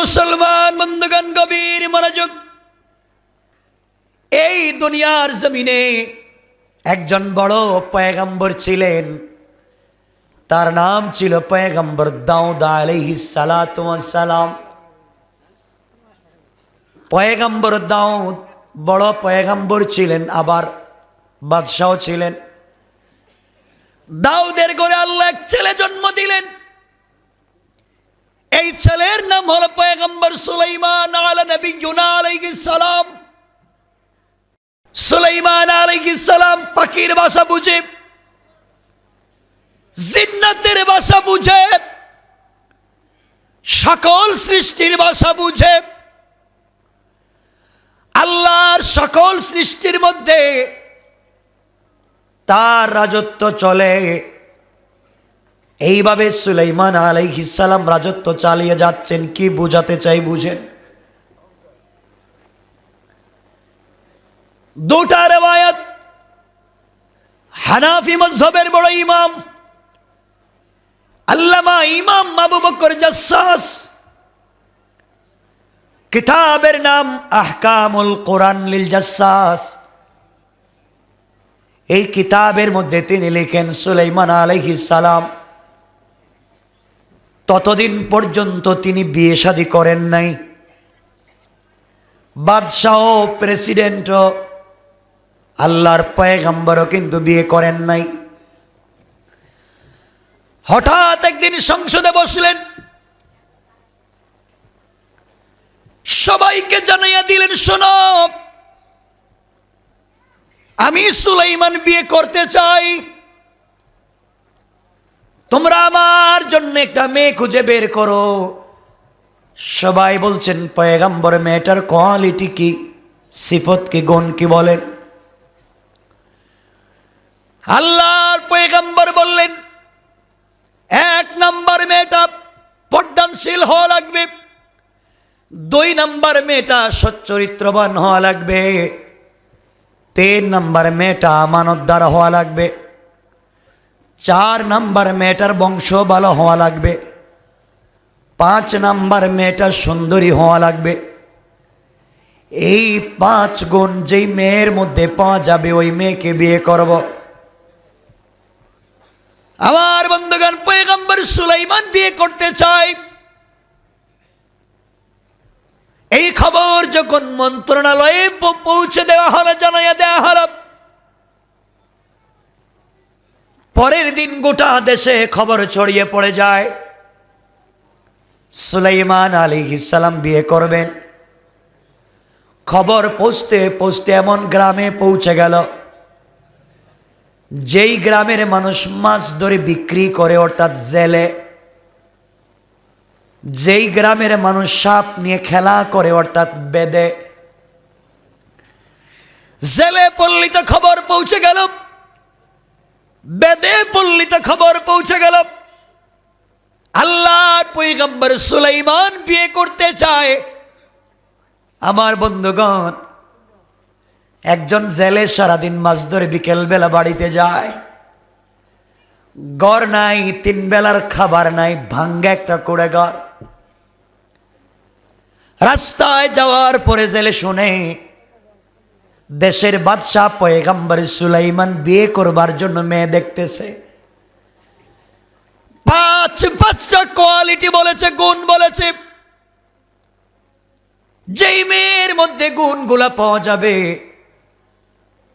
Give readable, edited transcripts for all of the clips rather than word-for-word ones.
মুসলমান বন্ধুগণ, গভীর মনোযোগ। এই দুনিয়ার জমিনে একজন বড় পয়গম্বর ছিলেন, তার নাম ছিল পয়গম্বর দাউদ আলাইহিস সালাতু ওয়াস সালাম। পয়গম্বর দাউদ বড় পয়গম্বর ছিলেন, আবার বাদশাহ ছিলেন। দাউদের ঘরে আল্লাহ এক ছেলে জন্ম দিলেন। এই ছেলের নাম হলো পয়গম্বর সুলাইমান আলাইহিস সালাম। সুলাইমান আলাইহিস সালাম পাখির ভাষা বুঝে, জিন্নাতের ভাষা বুঝে, সকল সৃষ্টির ভাষা বুঝে। আল্লাহর সকল সৃষ্টির মধ্যে তার রাজত্ব চলে। এইভাবে সুলাইমান আলাইহিস সালাম রাজত্ব চালিয়ে যাচ্ছেন। কি বুঝাতে চাই বুঝেন? দুটা রওয়ায়াত হানাফি মাযহাবের বড় ইমাম আল্লামা ইমাম আবু বকর জাসসাস, কিতাবের নাম আহকামুল কোরআন লিল জাসসাস। এই কিতাবের মধ্যে তিনি লিখেন, সুলাইমান আলাইহিস সালাম ততদিন পর্যন্ত তিনি বিয়ে শাদী করেন নাই। বাদশাহ, প্রেসিডেন্ট, আল্লাহর পয়গম্বরও কিন্তু বিয়ে করেন নাই। হঠাৎ একদিন সংসদে বসলেন, সবাইকে জানাইয়া দিলেন, শোনো, আমি সুলাইমান বিয়ে করতে চাই, তোমরা আমার জন্য একটা মেয়ে খুঁজে বের করো। সবাই বলছেন, পয়গম্বর মেয়েটার কোয়ালিটি কি, সিফত কি, গুণ কি বলেন? আল্লাহর পয়গম্বর বললেন, এক নাম্বার মেয়েটা পর্দানশীল হওয়া লাগবে, দুই নাম্বার মেয়েটা সচ্চরিত্রবান হওয়া লাগবে, তিন নাম্বার মেয়েটা আমানতদার হওয়া লাগবে, চার নাম্বার মেয়েটার বংশ ভালো হওয়া লাগবে, পাঁচ নাম্বার মেয়েটা সুন্দরী হওয়া লাগবে। এই পাঁচ গুণ যেই মেয়ের মধ্যে পাওয়া যাবে ওই মেয়েকে বিয়ে করব। আমার বন্ধুগণ, পয়গম্বর সুলাইমান বিয়ে করতে চায়। এই খবর যখন মন্ত্রণালয়ে পৌঁছে দেওয়া হলো, জানাইয়া দেওয়া হলো, পরের দিন গোটা দেশে খবর ছড়িয়ে পড়ে যায় সুলাইমান আলাইহিস সালাম বিয়ে করবেন। খবর পৌঁছতে পৌঁছতে এমন গ্রামে পৌঁছে গেল, যেই গ্রামের মানুষ মাছ ধরে বিক্রি করে, অর্থাৎ জেলে। যেই গ্রামের মানুষ সাপ নিয়ে খেলা করে, অর্থাৎ বেদে। জেলে পল্লীতে খবর পৌঁছে গেল, বেদে পল্লীতে খবর পৌঁছে গেল, আল্লাহর পয়গম্বর সুলাইমান বিয়ে করতে চায়। আমার বন্ধুগণ, একজন জেলে সারাদিন মাছ ধরে বিকেল বেলা বাড়িতে যায়, ঘর নাই, তিন বেলার খাবার নাই, ভাঙ্গা একটা কুড়ে ঘর। রাস্তায় যাওয়ার পরে জেলে শুনে দেশের বাদশাহ পয়গম্বর সুলাইমান বিয়ে করবার জন্য মেয়ে দেখতেছে। পাঁচটা কোয়ালিটি বলেছে, গুণ বলেছে। যেই মেয়ের মধ্যে গুণগুলা পাওয়া যাবে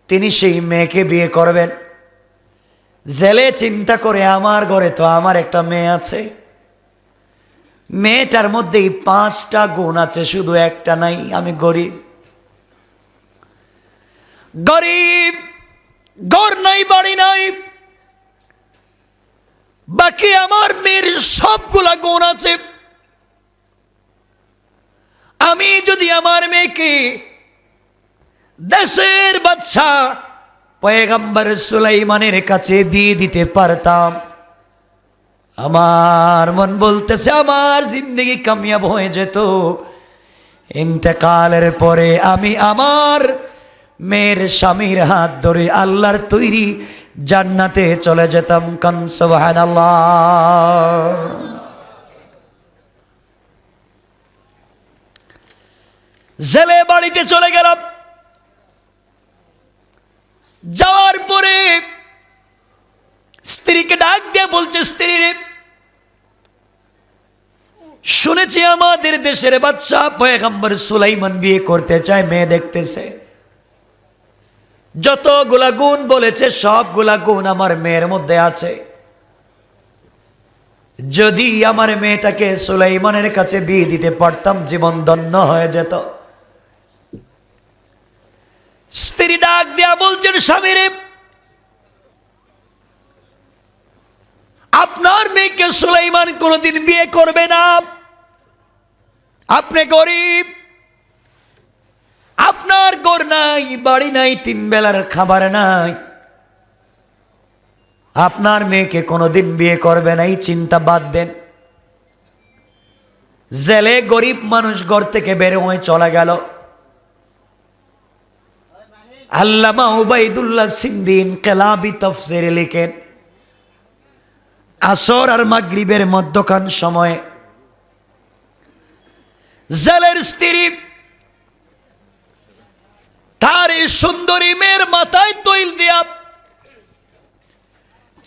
তিনি সেই মেয়েকে বিয়ে করবেন। জেলে চিন্তা করে, আমার ঘরে তো আমার একটা মেয়ে আছে, মেয়েটার মধ্যেই পাঁচটা গুণ আছে, শুধু একটা নাই। আমি গরিব, গরিব, ঘর নাই, বাড়ি নাই, বাকি আমার মেয়ের সবগুলা গুণ আছে। আমি যদি আমার মেয়েকে দেশের বাদশাহ পয়গম্বর সুলাইমানের কাছে বিয়ে দিতে পারতাম, আমার মন বলতেছে আমার জিন্দগি কামিয়াব হয়ে যেত। ইন্তেকালের পরে আমি আমার মেয়ের স্বামীর হাত ধরে আল্লাহর তৈরি জান্নাতে চলে যেতাম। কান সুবহানাল্লাহ। জেলে বাড়িতে চলে গেলাম। যাওয়ার পরে স্ত্রীকে ডাক দিয়ে বলছে, স্ত্রী রে, শুনেছি আমাদের দেশের বাদশাহ পয়গম্বর সুলাইমান বিয়ে করতে চায়, মেয়ে দেখতেছে। যতগুলা গুণ বলেছে সবগুলা গুণ আমার মেয়ের মধ্যে আছে। যদি আমার মেয়েটাকে সুলাইমানের কাছে বিয়ে দিতে পারতাম, জীবন ধন্য হয়ে যেত। স্ত্রী ডাক দেয়া বলছেন, স্বামী রে, আপনার মেয়েকে সুলাইমান কোনোদিন বিয়ে করবে না। আপনি গরিব, আপনার ঘর নাই, বাড়ি নাই, 3 বেলার খাবার নাই, আপনার মেয়েকে কোনোদিন বিয়ে করবে না, এই চিন্তা বাদ দেন। জেলে গরিব মানুষ ঘর থেকে বের হয়ে চলে গেল। আল্লামা উবাইদুল্লাহ সিন্দি ইনকিলাবি তাফসীরে লিখেন, আসর আর মাগরিবের মধ্যখান সময়ে জেলের স্ত্রী তার এই সুন্দরী মেয়ের মাথায় তৈল দিয়া,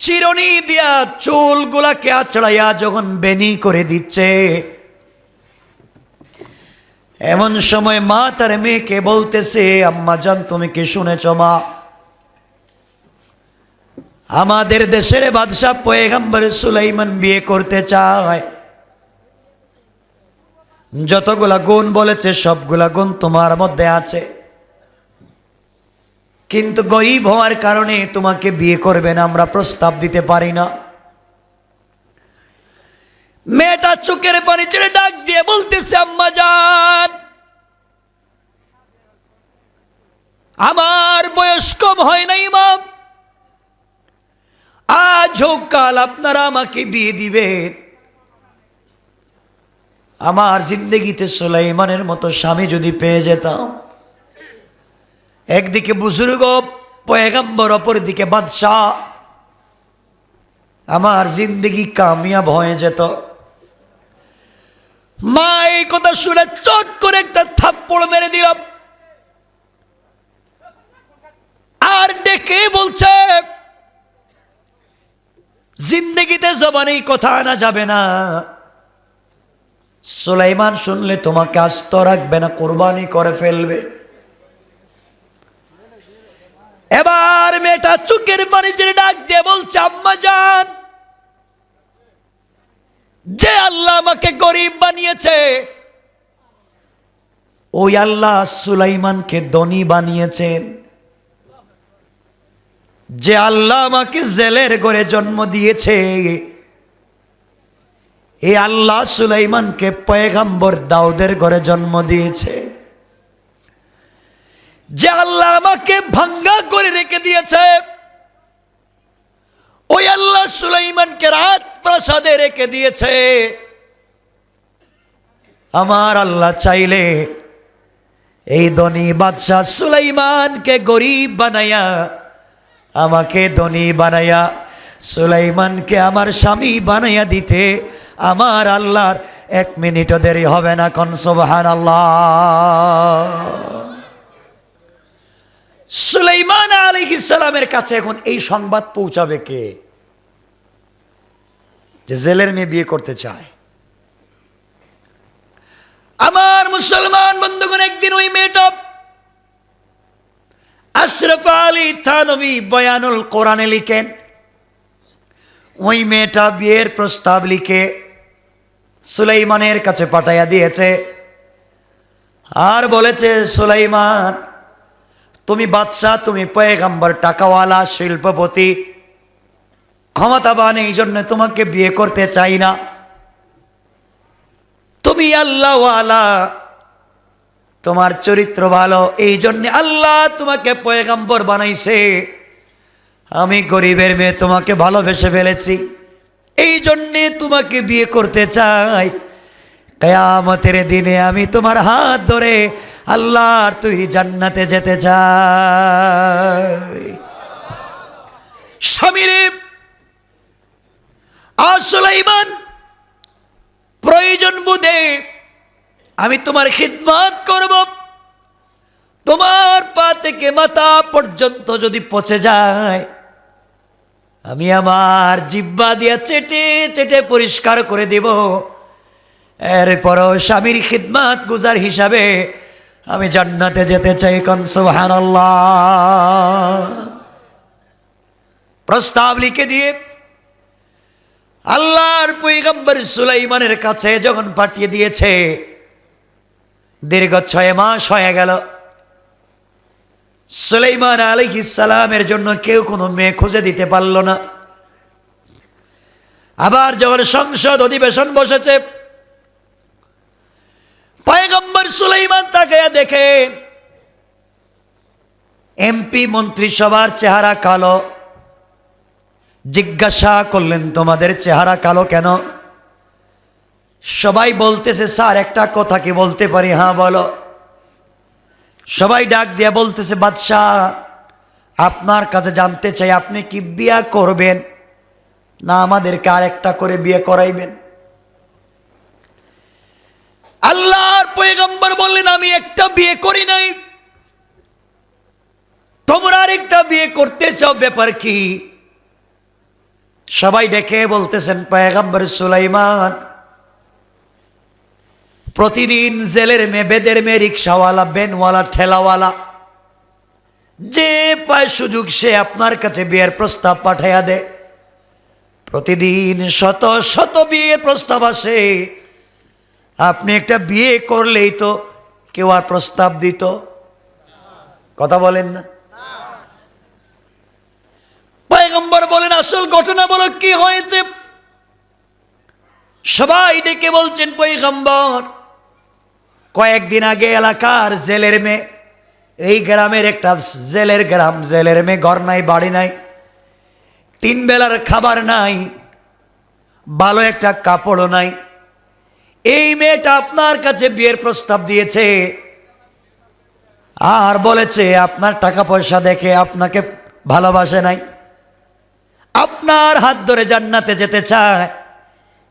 চিরুনি দিয়া চুলগুলাকে আছড়াইয়া যখন বেনি করে দিচ্ছে, এমন সময় মা তার মেয়েকে বলতেছে, আম্মা জান, তুমি কি শুনেছ মা? আমাদের দেশের বাদশাহ পয়গম্বর সুলাইমান বিয়ে করতে চায়। যতগুলা গুণ বলেছে সবগুলা গুণ তোমার মধ্যে আছে, কিন্তু গরিব হওয়ার কারণে তোমাকে বিয়ে করবে না, আমরা প্রস্তাব দিতে পারি না। মেয়েটা চোখের পানি ছেড়ে ডাক দিয়ে বলতেছে, আম্মা জান, আমার বয়স কম হয় নাই মা, আজ হোক কাল আপনারা আমাকে বিয়ে দিবেন। আমার জিন্দগিতে সুলাইমানের মতো স্বামী যদি পেয়ে যেতাম, একদিকে বুজুর্গ পয়গম্বর, অপরদিকে বাদশাহ, আমার জিন্দগি কামিয়াব হয়ে যেত। মা এই কথা শুনে চট করে একটা থাপ্পড় মেরে দিলাম, আর ডেকে বলছে, জিন্দগিতে জবানে এই কথা আনা যাবে না। সুলাইমান শুনলে তোমাকে আস্ত রাখবে না, কুরবানি করে ফেলবে। এবার মেয়েটা চোখের পানি ছেড়ে ডাক দিয়ে বলছে, আম্মা জান, যে আল্লাহ আমাকে গরিব বানিয়েছে, ওই আল্লাহ সুলাইমানকে ধনী বানিয়েছেন। যে আল্লাহ আমাকে জেলের ঘরে জন্ম দিয়েছে, এই আল্লাহ সুলাইমানকে পয়গম্বর দাউদের ঘরে জন্ম দিয়েছে। যে আল্লাহ আমাকে ভাঙ্গা করে রেখে দিয়েছে, ওই আল্লাহ সুলাইমানকে রাত প্রাসাদে রেখে দিয়েছে। আমার আল্লাহ চাইলে এই ধনী বাদশাহ সুলাইমানকে গরিব বানায়া, আমাকে ধনী বানায়া, সুলাইমানকে আমার স্বামী বানাইয়া দিতে আমার আল্লাহর 1 মিনিটও দেরি হবে না। কোন সুবহানাল্লাহ। সুলাইমান আলাইহিস সালামের কাছে এখন এই সংবাদ পৌঁছাবে কে? যে জেলের মেয়ে বিয়ে করতে চায়। আমার মুসলমান বন্ধুগণ, একদিন ওই মেয়েটা আশরাফ আলী থানভী বয়ানুল কোরআনে লিখেন, ওই মেয়েটা বিয়ের প্রস্তাব লিখে সুলাইমানের কাছে পাঠাইয়া দিয়েছে, আর বলেছে, সুলাইমান, তুমি বাদশাহ, তুমি পয়গম্বর, টাকাওয়ালা, শিল্পপতি, ক্ষমতাবান, এই জন্য তোমাকে বিয়ে করতে চাই না। তুমি আল্লাহওয়ালা, তোমার চরিত্র ভালো, এই জন্য আল্লাহ তোমাকে পয়গম্বর বানাইছে। আমি গরিবের মেয়ে, তোমাকে ভালোবেসে ফেলেছি, এই জন্যে তোমাকে বিয়ে করতে চাই। কিয়ামতের দিনে আমি তোমার হাত ধরে আল্লাহর তৈরি জান্নাতে যেতে চাই। স্বামীরে, সুলাইমান, প্রয়োজন বোধে আমি তোমার খিদমত করব। তোমার পা থেকে মাথা পর্যন্ত যদি পচে যায়, আমি আমার জিহ্বা দিয়ে চেটে চেটে পরিষ্কার করে দেব। এরপরও স্বামীর খিদমত গুজার হিসাবে আমি জান্নাতে যেতে চাই। কোন সুবহানাল্লাহ। প্রস্তাব লিখে দিয়ে আল্লাহর পয়গম্বর সুলাইমানের কাছে যখন পাঠিয়ে দিয়েছে, দীর্ঘ 6 মাস হয়ে গেল। সুলাইমান আলাইহিস সালামের জন্য কেউ কোনো মেয়ে খুঁজে দিতে পারল না। আবার যখন সংসদ অধিবেশন বসেছে, পয়গম্বর সুলাইমান তাকে দেখে এমপি মন্ত্রিসভার চেহারা কালো। জিজ্ঞাসা করলেন, তোমাদের চেহারা কালো কেন? সবাই বলতেছে, স্যার একটা কথা কি বলতে পারি? হ্যাঁ বলো। সবাই ডাক দিয়া বলতেছে, বাদশাহ আপনার কাছে জানতে চাই, আপনি কি বিয়ে করবেন না আমাদেরকে আরেকটা করে বিয়ে করাইবেন? আল্লাহর পয়গম্বর বললেন, আমি একটা বিয়ে করি নাই, তোমরা আরেকটা বিয়ে করতে চাও, ব্যাপার কি? সবাই ডেকে বলতেছেন, পয়গম্বর সুলাইমান প্রতিদিন জেলের মেয়ে, বেদের মেয়ে, রিক্সাওয়ালা, বেনওয়ালা, ঠেলাওয়ালা, যে পায় সুযোগ সে আপনার কাছে বিয়ের প্রস্তাব পাঠাইয়া দেয়। প্রতিদিন শত শত বিয়ের প্রস্তাব আসে, আপনি একটা বিয়ে করলেই তো কেউ আর প্রস্তাব দিত? কথা বলেন না। পয়গম্বর বলেন, আসল ঘটনা বলো কি হয়েছে? সবাই ডেকে বলছেন, পয়গম্বর কয়েকদিন আগে এলাকার জেলের মেয়ে, এই গ্রামের একটা জেলের গ্রাম, জেলের মেয়ে, ঘর নাই, বাড়ি নাই, 3 বেলার খাবার নাই, ভালো একটা কাপড়ও নাই। এই মেয়েটা আপনার কাছে বিয়ের প্রস্তাব দিয়েছে আর বলেছে আপনার টাকা পয়সা দেখে আপনাকে ভালোবাসে নাই, আপনার হাত ধরে জান্নাতে যেতে চায়,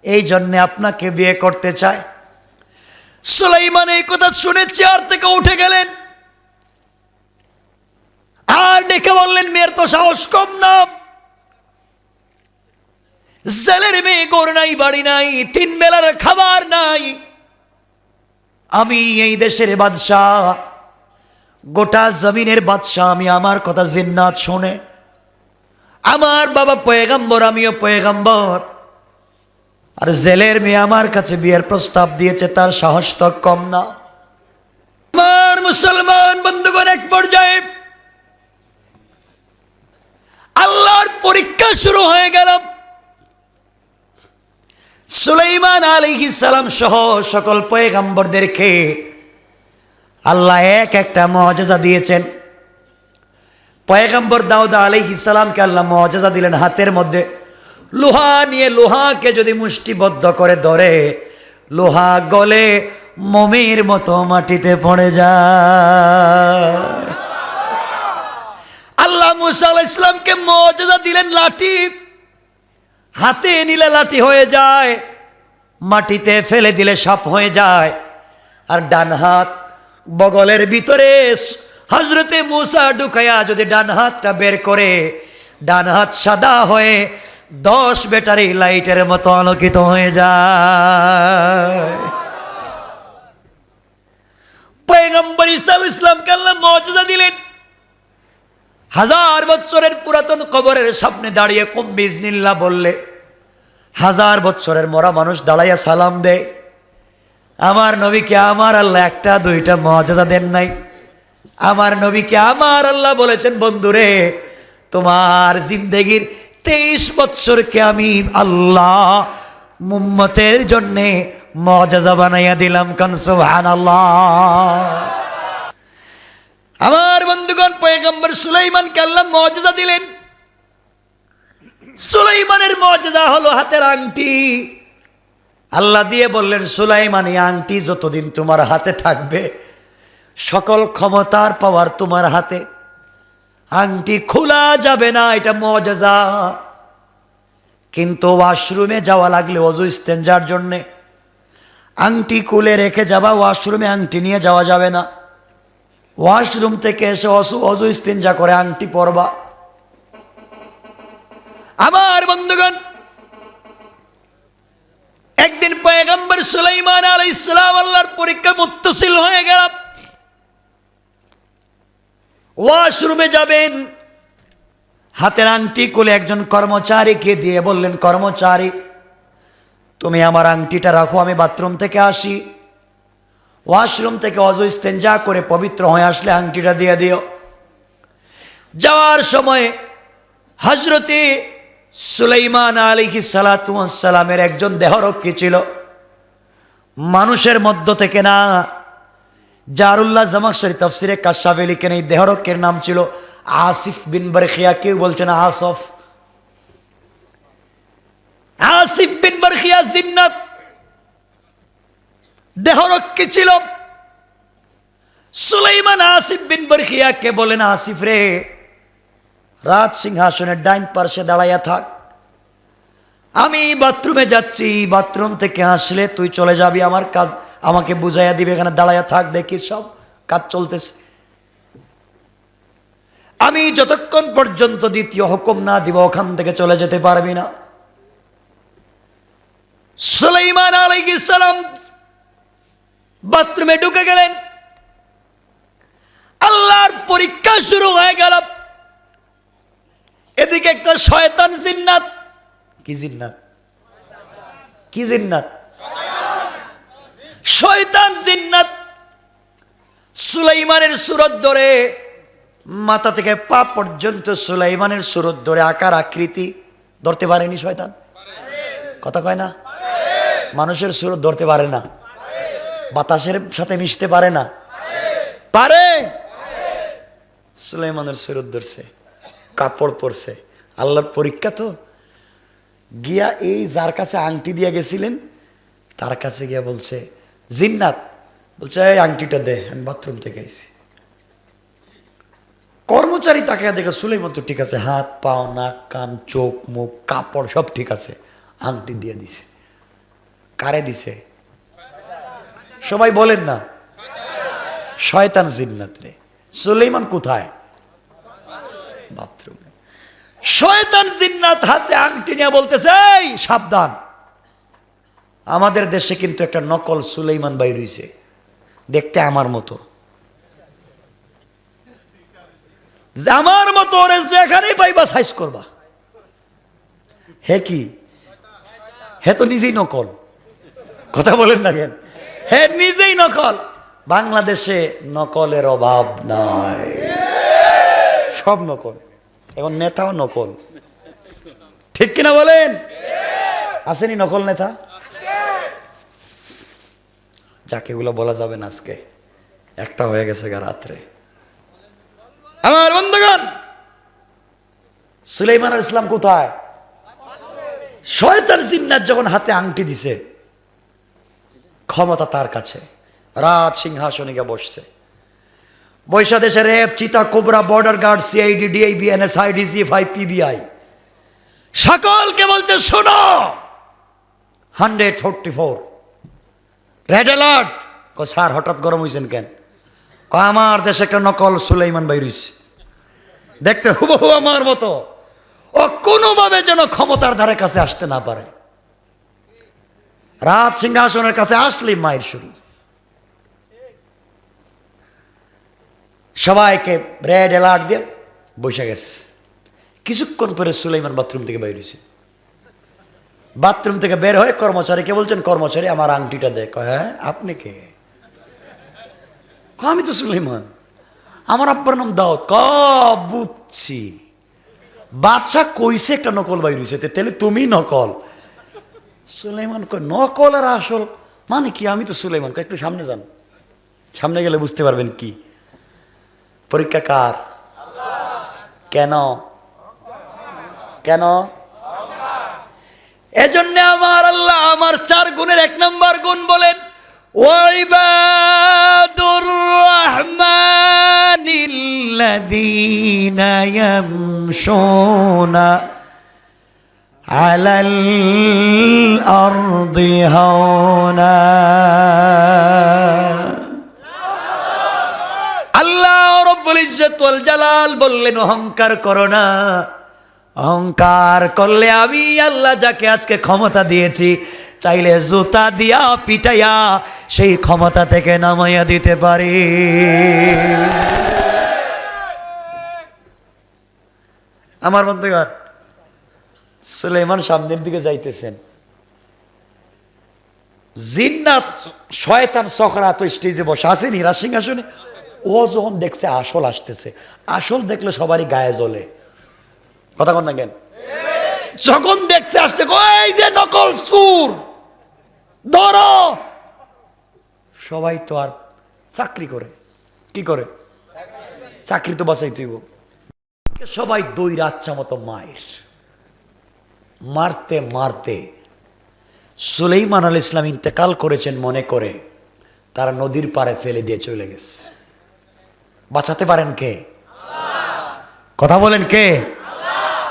এই জন্যে আপনাকে বিয়ে করতে চায়। সুলাইমান এই কথা শুনে চেয়ার থেকে উঠে গেলেন আর ডেকে বললেন, মেয়ের তো সাহস কম না, জেলের মেয়ে, ঘর নাই, বাড়ি নাই, 3 বেলার খাবার নাই, আমি এই দেশের বাদশাহ, গোটা জমিনের বাদশাহ, আমি আমার কথা জিন্নাত শুনে, আমার বাবা পয়গম্বর, আমিও পয়গম্বর, আর জেলের মেয়ে আমার কাছে বিয়ের প্রস্তাব দিয়েছে, তার সাহস তো কম না। আমার মুসলমান বন্ধুগণ, এক পর্যায়ে আল্লাহর পরীক্ষা শুরু হয়ে গেল। সুলাইমান আলাইহিস সালাম সহ সকল পয়গম্বরদেরকে আল্লাহ এক একটা মুআজিজা দিয়েছেন। পয়গম্বর দাউদ আলাইহিস সালামকে আল্লাহ মুআজিজা দিলেন, হাতের মধ্যে লোহা নিয়ে, লোহাকে যদি মুষ্টিবদ্ধ করে ধরে, লোহা গলে মোমের মতো মাটিতে পড়ে যায়। আল্লাহ মুসা আলাইহিস সালামকে মুআজিজা দিলেন, লাঠি হাতে নিলে লাঠি হয়ে যায়, মাটিতে ফেলে দিলে সাপ হয়ে যায়। আর ডান হাত বগলের ভিতরে হযরতে মুসা ঢুকায়া যদি ডান হাতটা বের করে, ডান হাত সাদা হয়ে 10 ব্যাটারি লাইটের মতো আলোকিত হয়ে যায়। পয়গম্বর ঈসা আলাইহিস সালামকে আল্লাহ মুআজিজা দিলেন, 1000 বছরের পুরাতন কবরের সামনে দাঁড়িয়ে কুম বিজনিল্লাহ বললে 1000 বছরের মরা মানুষ দাঁড়াইয়া সালাম দেয়। আমার নবীকে আমার আল্লাহ একটা দুইটা মুআজিজা দেন নাই। আমার নবীকে আমার আল্লাহ বলেছেন, বন্ধুরে তোমার জিন্দেগির 23 বছরকে আমি আল্লাহ উম্মতের জন্য মুআজিজা বানাইয়া দিলাম। কান সুবহানাল্লাহ। আমার বন্ধুগণ, পয়গম্বর সুলাইমানকে আল্লাহ মুআজিজা দিলেন। সুলাইমানের মুআজিজা হলো হাতের আংটি। আল্লাহ দিয়ে বললেন, সুলাইমান এই আংটি যতদিন তোমার হাতে থাকবে, সকল ক্ষমতার পাওয়ার তোমার হাতে, আংটি খোলা যাবে না, এটা মুআজিজা। কিন্তু ওয়াশরুমে যাওয়া লাগলে ওযু ইস্তেনজার জন্যে আংটি খুলে রেখে যাবা, ওয়াশরুমে আংটি নিয়ে যাওয়া যাবে না। ওয়াশরুম থেকে এসে অজু ইস্তিনজা করে আংটি পরবা। আমার বন্ধুগণ, একদিন পয়গম্বর সুলাইমান আলাইহিস সালাম আল্লাহর পরীক্ষা মুত্তাসিল হয়ে গেল। ওয়াশরুমে যাবেন, হাতের আংটি খুলে একজন কর্মচারীকে দিয়ে বললেন, কর্মচারী তুমি আমার আংটিটা রাখো, আমি বাথরুম থেকে আসি, ওয়াশরুম থেকে অজু ইস্তেঞ্জা করে পবিত্র হয়ে আসলে আংটিটা দিয়ে দিও। যাওয়ার সময় হযরতে সুলাইমান আলাইহিস সালাতু ওয়াস সালামের একজন দেহরক্ষী ছিল, মানুষের মধ্য থেকে না। জারুল্লাহ জামাখশরী তাফসিরে কাশফে লিখেন এই দেহরক্ষীর নাম ছিল আসিফ বিন বারখিয়া, কেউ বলছেন আসফ। আসিফ বিন বারখিয়া জিন্নাত দেহরক্ষী ছিল। সুলাইমান আসিফ বিন বারখিয়াকে বলেন, আসিফ রে, রাজ সিংহাসনের ডাইন পার্শ্বে দাঁড়াইয়া থাক, আমি বাথরুমে যাচ্ছি, বাথরুম থেকে আসলে তুই চলে যাবি, আমার কাজ আমাকে বুঝাইয়া দিবে, এখানে দাঁড়াইয়া থাক, দেখি সব কাজ চলতেছে, আমি যতক্ষণ পর্যন্ত দ্বিতীয় হুকুম না দিব ওখান থেকে চলে যেতে পারবি না। সুলাইমান আলাইহিস সালাম বাথরুমে ঢুকে গেলেন, আল্লাহর পরীক্ষা শুরু হয়ে গেল। এদিকে একটা শয়তান জিন্নাত, কি জিন্নাত, কি জিন্নাত, শয়তান জিন্নাত সুলাইমানের সুরত ধরে, মাথা থেকে পা পর্যন্ত সুলাইমানের সুরত ধরে আকার আকৃতি ধরতে পারেনি শয়তান। কথা কয় না, মানুষের সুরত ধরতে পারে না, বাতাসের সাথে মিশতে পারে না, পারে। সুলাইমানের সুরত ধরছে, কাপড় পরছে, আল্লাহর পরীক্ষা তো। গিয়া এই যার কাছে আংটি দিয়ে গেছিলেন তার কাছে গিয়া বলছে, জিন্নাত বলছে, এই আংটিটা দে, আমি বাথরুম থেকে আইছি। কর্মচারী তাকে দেখে সুলাইমান তো ঠিক আছে, হাত পাও নাক কান চোখ মুখ কাপড় সব ঠিক আছে, আংটি দিয়ে দিছে। কারে দিছে? সবাই বলেন না, শয়তান জিন্নাত রে। সুলাইমান কোথায়? বাথরুমে। শয়তান জিন্নাত হাতে আংটি নিয়ে বলতেছে, এই সাবধান, আমাদের দেশে কিন্তু একটা নকল সুলাইমান ভাই রইছে, দেখতে আমার মতো, আমার মতো, ওরে যেখানেই পাইবা সাইজ করবা। হে কি, হে তো নিজেই নকল। কথা বলেন না কেন? হে নিজেই নকল। বাংলাদেশে নকলের অভাব নাই, সব নকল, এখন নেতাও নকল, ঠিক কিনা বলেন? আসেনি নকল নেতা? যাকে এগুলো বলা যাবে না, আজকে একটা হয়ে গেছে গা রাত্রে। আমার বন্ধুগণ, সুলাইমান আলাইহিস সালাম কোথায়? শয়তান জিন্নাত যখন হাতে আংটি দিছে, ক্ষমতা তার কাছে, রাজ সিংহাসনে গিয়ে বসছে। বৈশা দেশে র্যাব, চিতা, cobra, border guard, CID, DIB, NSI, ডিজি5, পিবিআই সকলকে বলতে, শোনো, 144 রেড অ্যালার্ট। স্যার হঠাৎ গরম হয়েছেন কেন? আমার দেশে একটা নকল সুলাইমান ভাই রইছে, দেখতে হুবহু আমার মতো, ও কোনোভাবে যেন ক্ষমতার ধারে কাছে আসতে না পারে। রাজ সিংহাসনের কাছে আসলে মায়ের শুরু। সবাইকে রেড অ্যালার্ট দিয়ে বসে গেছে। কিছুক্ষণ পরে সুলাইমান বাথরুম থেকে বের হয়েছে। বাথরুম থেকে বের হয়ে কর্মচারীকে বলছেন, কর্মচারী আমার আংটিটা দেখ। হ্যাঁ, আপনি কে? আমি তো সুলাইমান, আমার আব্বার নাম দাউদ। বুঝছি, বাদশাহ কইছে একটা নকল বাইর হয়েছে, তাহলে তুমি নকল। সুলাইমান কয়, নকল আর আসল মানে কি? আমি তো সুলাইমান। একটু সামনে যান, সামনে গেলে বুঝতে পারবেন কি। পরীক্ষা কার? কেন? কেন? এজন্য আমার আল্লাহ আমার 4 গুণের 1 নম্বর গুণ বলেন, ওয়াইবাদুর রহমানিল্লাযীনা ইয়ামশুনা আলাল আরদি হাওনা। আল্লাহ ইজ্জত ওয়াল জালাল বললেন, অহংকার করো না। অহংকার করলে আমি আল্লাহ যাকে আজকে ক্ষমতা দিয়েছি, চাইলে জুতা দিয়া পিটাইয়া সেই ক্ষমতা থেকে নামাইয়া দিতে পারি। আমার বন্ধুগণ, সুলাইমান সামনের দিকে যাইতেছেন, জিন্নাত শয়তান সখরা তো স্টেজে বসে আছেন হীরা সিংহাসনে। ও যখন দেখছে আসল আসতেছে, আসল দেখলে সবারই গায়ে জ্বলে। কথা কন না কেন? যখন দেখছে আসতে, এই যে নকল চোর ধরো। সবাই তো আর চাকরি করে, কি করে? চাকরি তো বাঁচাই তুইব। সবাই দই রাচ্চা মতো মায়ের মারতে মারতে সুলাইমান আলাইহিস সালাম ইন্তেকাল করেছেন মনে করে তারা নদীর পাড়ে ফেলে দিয়ে চলে গেছে। বাঁচাতে পারেন কে? কথা বলেন কে?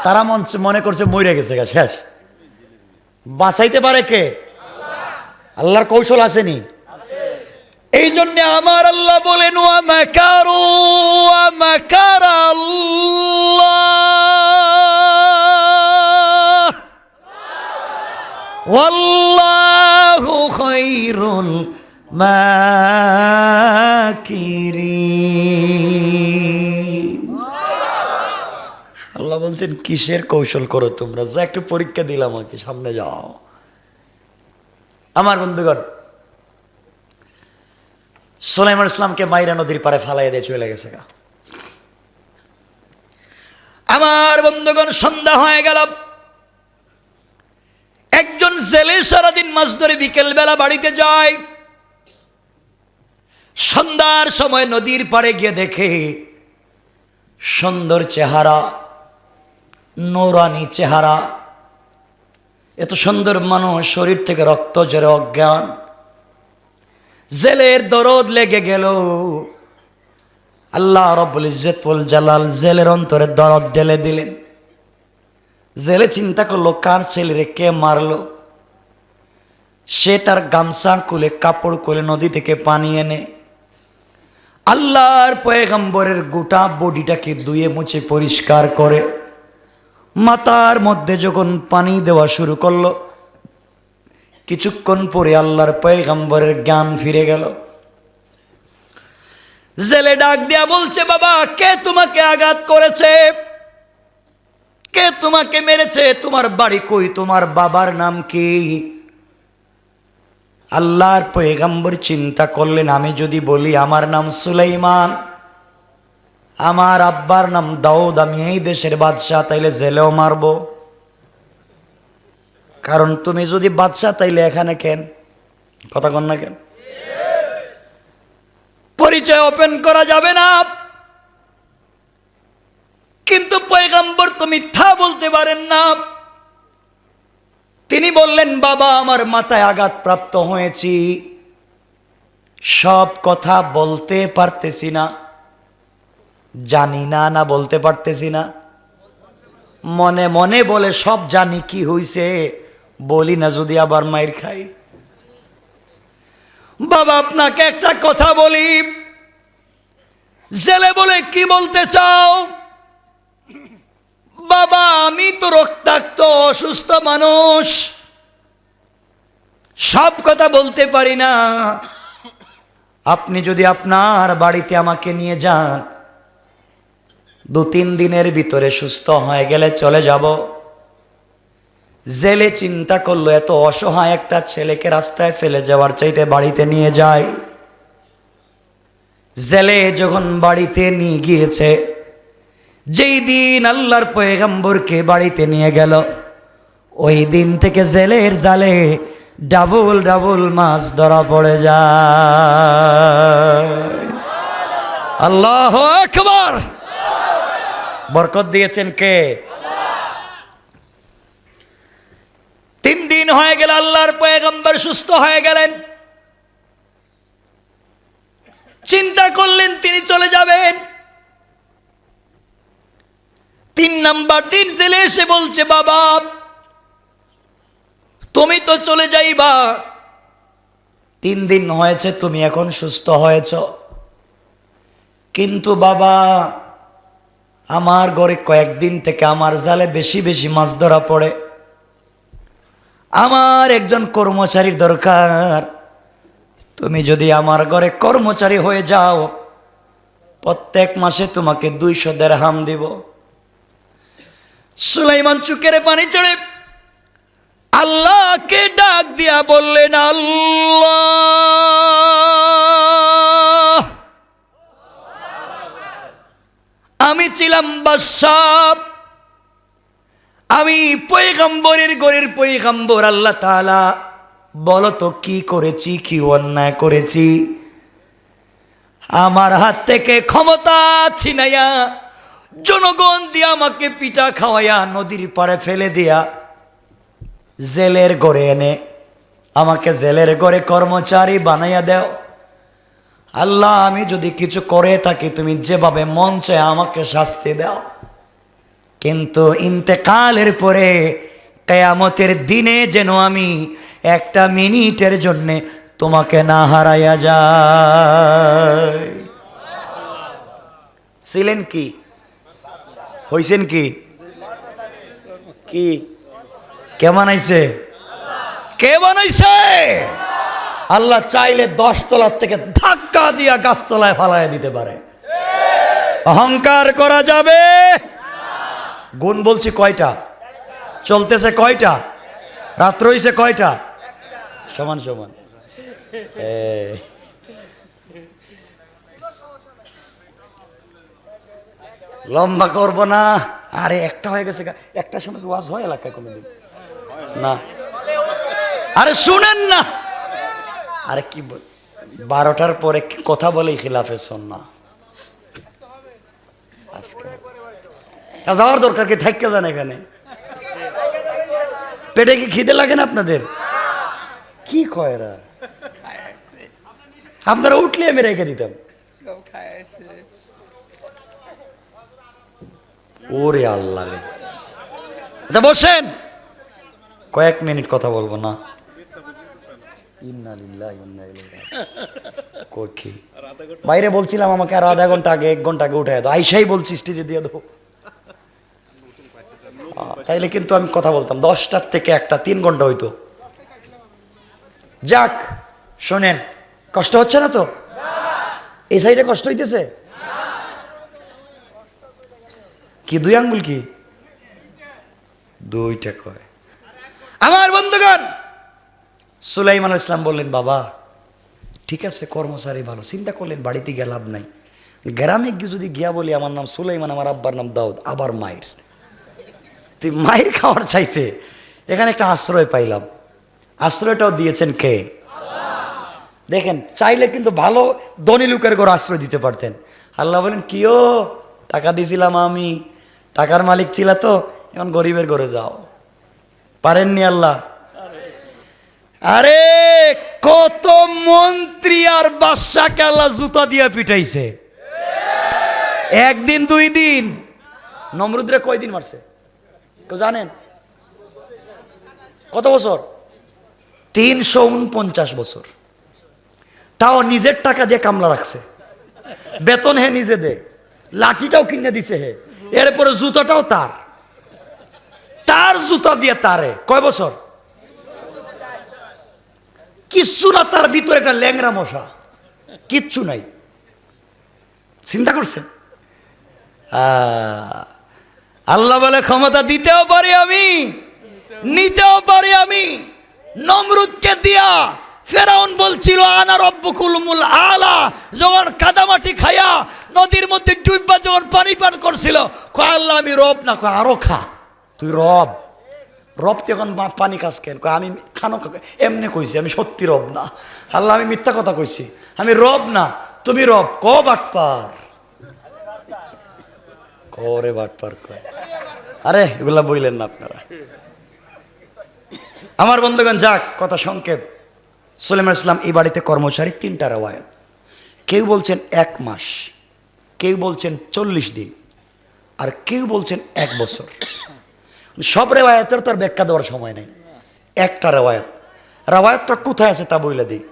তারা মনে করছে মরে গেছে, শেষ। বাঁচাইতে পারে কে? আল্লাহর কৌশল আসেনি। এই জন্য আমার আল্লাহ বলেন, ওয়া মাকারু ওয়া মাকারা আল্লাহ ওয়াল্লাহু খায়রুল মাকিরিন। আল্লাহ বলছেন, কিসের কৌশল করো তোমরা? যা একটু পরীক্ষা দিলাম আমাকে, সামনে যাও। আমার বন্ধুগণ, সুলাইমান ইসলামকে মাইরা নদীর পারে ফালাইয়া দিয়ে চলে গেছে। আমার বন্ধুগণ, সন্ধ্যা হয়ে গেল। একজন জেলে সারাদিন মাছ ধরে বিকেল বেলা বাড়িতে যায়। সন্ধ্যার সময় নদীর পাড়ে গিয়ে দেখে সুন্দর চেহারা, নূরানি চেহারা, এত সুন্দর মানুষ, শরীর থেকে রক্ত ঝরে অজ্ঞান। জেলের দরদ লেগে গেল। আল্লাহ রাব্বুল ইজ্জত ওয়াল জালাল জেলের অন্তরে দরদ ঢেলে দিলেন। জেলে চিন্তা করলো, কার ছেলেরে কে মারলো? সে তার গামছা খুলে, কাপড় খুলে নদী থেকে পানি এনে আল্লাহর পয়গম্বরের গোটা বডিটাকে ধুয়ে মুছে পরিষ্কার করে মাথার মধ্যে যখন পানি দেওয়া শুরু করলো, কিছুক্ষণ পরে আল্লাহর পয়গম্বরের জ্ঞান ফিরে গেল। জেলে ডাক দিয়া বলছে, বাবা, কে তোমাকে আঘাত করেছে? কে তোমাকে মেরেছে? তোমার বাড়ি কই? তোমার বাবার নাম কি? আল্লাহর পয়গম্বর চিন্তা করলেন, আমি যদি বলি আমার নাম সুলাইমান, আমার আব্বার নাম দাউদ, আমি এই দেশের বাদশাহ, তাইলে জেলেও মারবো। কারণ তুমি যদি বাদশাহ, তাইলে এখানে কেন? কথা কন না কেন? পরিচয় ওপেন করা যাবে না। কিন্তু পয়গম্বর তো মিথ্যা বলতে পারেন না। তিনি বললেন, বাবা, আমার মাথায় আঘাত প্রাপ্ত হয়েছি, সব কথা বলতে পারতেছি না। জানি না, না বলতে পারতেছি না। মনে মনে বলে সব জানি, কি হইছে বলি না, যদি আবার মাইর খাই। বাবা, আপনাকে একটা কথা বলি। জেলে বলে, কি বলতে চাও? বাবা, আমি তো রক্তাক্ত অসুস্থ মানুষ, সব কথা বলতে পারি না। আপনি যদি আপনার বাড়িতে আমাকে নিয়ে যান, 2-3 দিনের ভিতরে সুস্থ হয়ে গেলে চলে যাব। জেলে চিন্তা করলো, এত অসহায় একটা ছেলেকে রাস্তায় ফেলে যাওয়ার চাইতে বাড়িতে নিয়ে যায়। জেলে যখন বাড়িতে নিয়ে গিয়েছে, যেই দিন আল্লাহর পয়গম্বরকে বাড়িতে নিয়ে গেল, ওই দিন থেকে জেলের জালে ডাবল ডাবল মাছ ধরা পড়ে যায়। আল্লাহু আকবার। বরকত দিয়েছেন কে? 3 দিন হয়ে গেল, আল্লাহর পয়গম্বর সুস্থ হয়ে গেলেন। চিন্তা করলেন তিনি চলে যাবেন। 3 নাম্বার দিন জেলে এসে বলছে, বাবা, তুমি তো চলে যাইবা, 3 দিন হয়েছে তুমি এখন সুস্থ হয়েছ, কিন্তু বাবা, আমার ঘরে কয়েকদিন থেকে আমার জালে বেশি বেশি মাছ ধরা পড়ে, আমার একজন কর্মচারীর দরকার, তুমি যদি আমার ঘরে কর্মচারী হয়ে যাও প্রত্যেক মাসে তোমাকে 200 দিরহাম দিব। সুলাইমান চুকের পানি চড়ে আল্লাহকে ডাক দিয়া বললেন, আল্লাহ, আমি ছিলাম বাদশাহ, আমি পয়গম্বরের ঘরের পয়গম্বর, আল্লাহ তাআলা বলো তো কি করেছি, কি অন্যায় করেছি? আমার হাত থেকে ক্ষমতা ছিনাইয়া জনগণ দিয়া আমাকে পিঠা খাওয়াইয়া নদীর পাড়ে ফেলে দিয়া জেলের ঘরে এনে আমাকে জেলের ঘরে কর্মচারী বানাইয়া দাও। আল্লাহ, আমি যদি কিছু করে থাকি তুমি যেভাবে মন চায় আমাকে শাস্তি দাও, কিন্তু ইন্তেকালের পরে কিয়ামতের দিনে যেন আমি একটা মিনিটের জন্য তোমাকে না হারাইয়া যাই। ছিলেন কি, হইছেন কি, কি কে বানাইছে? কে বানাইছে? আল্লাহ চাইলে 10 তলার থেকে ধাক্কা দিয়া গাছতলায় ফালাইয়া দিতে পারে। অহংকার করা যাবে? গুণ বলছি কয়টা? চলতেছে কয়টা? রাত্র হইছে কয়টা? সমান সমান। লম্বা করব না, আরে একটা হয়ে গেছে, একটা সময় ওয়াজ হয় এলাকায় কোনোদিন না? আরে শুনেন না, আরে কি বল, 12টার পরে কথা বলে খিলাফে সুন্নাহ। আজকে যাওয়ার দরকার কি, থাইকা যান এখানে? পেটে কি খিদে লাগে না আপনাদের? কি কয়রা আপনারা উঠলে আমি রেখে দিতাম। ওরে আল্লাহ রে, আচ্ছা বসেন, কয়েক মিনিট কথা বলবো না। বাইরে বলছিলাম আমাকে আর আধা ঘন্টা আগে 1 ঘন্টা আগে উঠে দাও, আইসাই বলছি স্টেজে দিয়ে দেবো, তাইলে কিন্তু আমি কথা বলতাম 10টার থেকে 1টা 3 ঘন্টা হইতো। যাক শোনেন, কষ্ট হচ্ছে না তো? এই সাইডে কষ্ট হইতেছে কি? 2 আঙ্গুল কি 2টা কয়? আমার বন্ধুগণ, সুলাইমান আলাইহিস সালাম বললেন, বাবা ঠিক আছে কর্মচারী ভালো, চিন্তা করলেন বাড়িতে গিয়ে লাভ নাই, গ্রামে গিয়ে যদি গিয়া বলি আমার নাম সুলাইমান, আমার আব্বার নাম দাউদ, আবার মায়ের, তুই মায়ের খাওয়ার চাইতে এখানে একটা আশ্রয় পাইলাম। আশ্রয়টাও দিয়েছেন কে? দেখেন, চাইলে কিন্তু ভালো ধনী লোকের ঘরে আশ্রয় দিতে পারতেন। আল্লাহ বলেন, কিও টাকা দিয়েছিলাম আমি, টাকার মালিক ছিল তো, এখন গরিবের ঘরে যাও। পারেননি আল্লাহ? আরে কত মন্ত্রী আর বাদশাকে আল্লাহ জুতা দিয়ে পিটাইছে, 1 দিন 2 দিন। নমরুদরে কয়দিন মারছে কেউ জানেন? কত বছর? 349 বছর। তাও নিজের টাকা দিয়ে কামলা রাখছে, বেতন হে নিজে দে, লাঠিটাও কিনে দিছে হে, এরপরে জুতাটাও তার, তার জুতা দিয়ে তারে। কয় বছর? কিচ্ছু না, তার ভিতরে একটা ল্যাংরা মশা, কিচ্ছু নাই। চিন্তা করছেন? আল্লাহ বলে, ক্ষমতা দিতেও পারি আমি, নিতেও পারি আমি। নমরুদকে দিয়া ফেরাউন বলছিল আনা রব্বুকুলুল আলা, যখন কাদামাটি খায়া নদীর মধ্যে ডুববা যখন পানি পান করছিল, কয় আল্লাহ আমি রব না, কয় আরো খা, তুই রব। রব তখন পানি খাস কেন? কয় আমি খানো এমনি কইছি, আমি সত্যি রব না। আল্লাহ আমি মিথ্যা কথা কইছি, আমি রব না, তুমি রব। ক বাটপার করে, বাটপার কয়। আরে এগুলা বইলেন না আপনারা। আমার বন্ধুগণ, যাক কথা সংক্ষেপ, সুলাইমান আলাইহিস সালাম এই বাড়িতে কর্মচারী। 3টা রওয়ায়াত, কেউ বলছেন 1 মাস, কেউ বলছেন 40 দিন, আর কেউ বলছেন 1 বছর। সব রেওয়ায়াতের তো আর ব্যাখ্যা দেওয়ার সময় নেই। একটা রেওয়ায়াতটা কোথায় আছে তা বইলা দিই।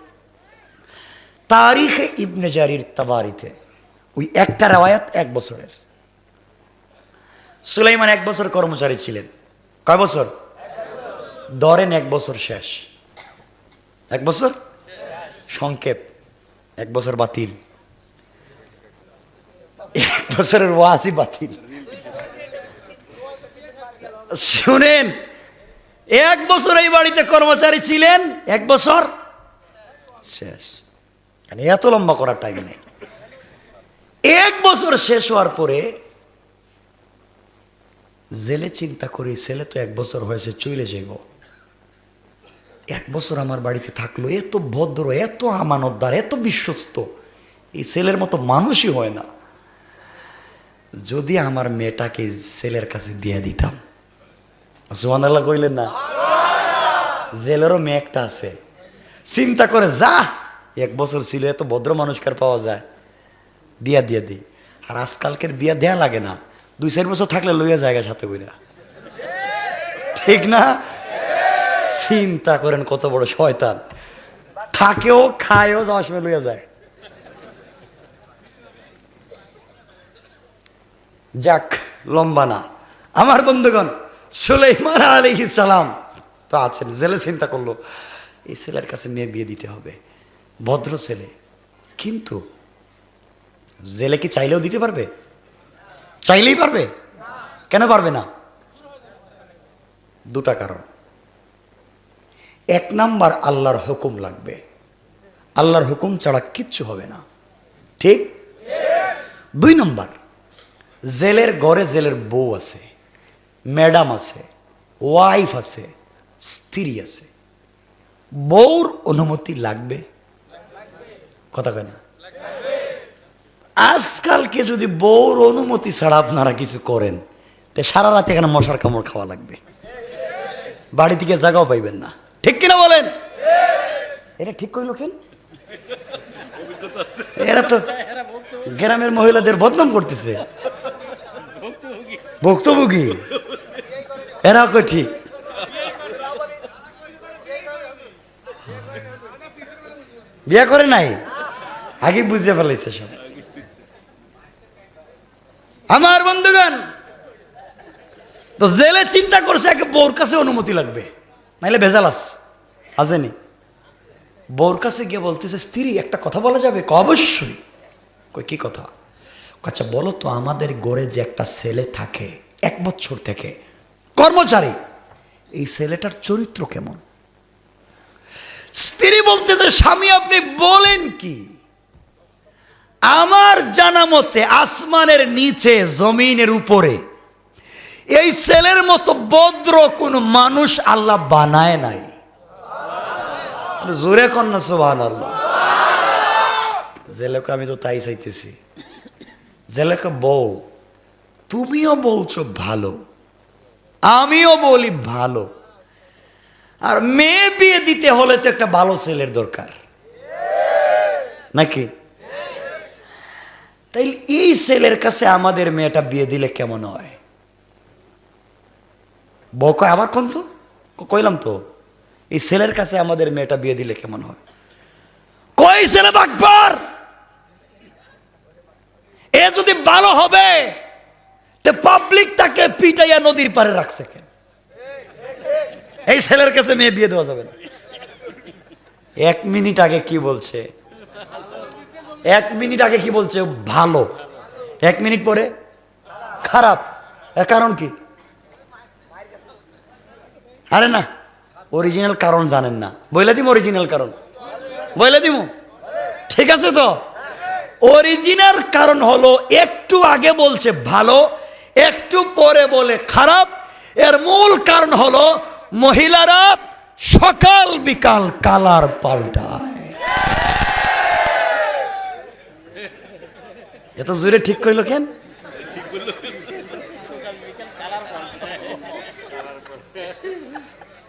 তারিখে ইবনে জারির তাবারিতে ওই একটা রেওয়ায়াত 1 বছরের, সুলাইমান 1 বছর কর্মচারী ছিলেন। কয় বছর? ধরেন 1 বছর শেষ। 1 বছর সংক্ষেপ, 1 বছর বাতিল, 1 বছরের ওয়াজই বাতিল। শুনেন, 1 বছর এই বাড়িতে কর্মচারী ছিলেন, 1 বছর শেষ। এত লম্বা করার টাইম নেই। 1 বছর শেষ হওয়ার পরে জেলে চিন্তা করি, ছেলে তো 1 বছর হয়েছে, চলে যাইব। 1 বছর আমার বাড়িতে থাকলো, এত ভদ্র, এত আমানতদার, এত বিশ্বস্ত, এই ছেলের মতো মানুষই হয় না। যদি আমার মেয়েটাকে ছেলের কাছে বিয়ে দিতাম। সুবহানাল্লাহ কইলেন না? জেলেরও মেয়ে একটা আছে। চিন্তা করে, যা 1 বছর ছিল, এত ভদ্র মানুষকার পাওয়া যায়, বিয়া দিয়ে দিই। আর আজকালকের বিয়া দেয়া লাগে না, 2-4 বছর থাকলে লইয়া জায়গা সাথে কইরা, ঠিক না? চিন্তা করেন কত বড় শয়তান, থাকেও খায়ও, যাওয়ার সময় লইয়া যায়। যাক, লম্বা না আমার বন্ধুগণ। সুলাইমান আলাইহিস সালাম তো আছেন, জেলে চিন্তা করলো এই ছেলের কাছে মেয়ে বিয়ে দিতে হবে, ভদ্র ছেলে। কিন্তু জেলে কি চাইলেও দিতে পারবে? চাইলেই পারবে? কেন পারবে না? 2টা কারণ। 1 নাম্বার, আল্লাহর হুকুম লাগবে। আল্লাহর হুকুম ছাড়া কিচ্ছু হবে না, ঠিক? 2 নাম্বার, জেলের ঘরে জেলের বউ আছে, ম্যাডাম আছে, ওয়াইফ আছে, স্ত্রী আছে। বউর অনুমতি লাগবে, কথা কয় না? আজকালকে যদি বউর অনুমতি ছাড়া আপনারা কিছু করেন, তে সারা রাত এখানে মশার কামড় খাওয়া লাগবে, বাড়ি থেকে জায়গাও পাইবেন না, ঠিক কিনা বলেন? এটা ঠিক কইল কেন? এরা তো গ্রামের মহিলাদের বদনাম করতেছে, ভুক্তভোগী এরা কই ঠিক। বিয়ে করে নাই, আগে বুঝে ফেলাইছে সব। আমার বন্ধুগণ, তো জেলে চিন্তা করছে আগে বউর কাছে অনুমতি লাগবে, নাইলে ভেজাল আসেনি। বউর কাছে গিয়ে বলতেছে, স্ত্রী একটা কথা বলা যাবে? অবশ্যই। কই কি কথা? আচ্ছা বলো তো, আমাদের গড়ে যে একটা ছেলে থাকে 1 বছর থেকে কর্মচারী, এই ছেলেটার চরিত্র কেমন? স্ত্রী বলতেছে, স্বামী আপনি বলেন কি? আমার জানা মতে আসমানের নিচে জমিনের উপরে এই ছেলের মতো ভদ্র কোন মানুষ আল্লাহ বানায় নাই। জোরে কন্যা সুবহানাল্লাহ। জেলেকে আমি তো তাই চাইতেছি। জেলেকে বউ, তুমিও বলছো ভালো, আমিও বলি ভালো, আর মেয়ে বিয়ে দিতে হলে তো একটা ভালো ছেলের দরকার, নাকি? তাই এই ছেলের কাছে আমাদের মেয়েটা বিয়ে দিলে কেমন হয়? বউ কয়, আবার কোন তো কইলাম তো, এই ছেলের কাছে আমাদের মেয়েটা বিয়ে দিলে কেমন হয়? কই ছেলে বাকবার, এ যদি ভালো হবে তে পাবলিক তাকে পিটাইয়া নদীর পারে রাখছে কেন? এই ছেলের কাছে মেয়ে বিয়ে দেওয়া যাবে না। 1 মিনিট আগে কি বলছে? 1 মিনিট আগে কি বলছে? ভালো। 1 মিনিট পরে খারাপ। এর কারণ কি? আরে না, অরিজিনাল কারণ জানেন না, বইলে দিম অরিজিনাল কারণ, বইলে দিম, ঠিক আছে তো? অরিজিনাল কারণ হলো, একটু আগে বলছে ভালো, একটু পরে বলে খারাপ। এর মূল কারণ হলো মহিলারা সকাল বিকাল কালার পাল্টায়। এত জোরে ঠিক কইল কেন?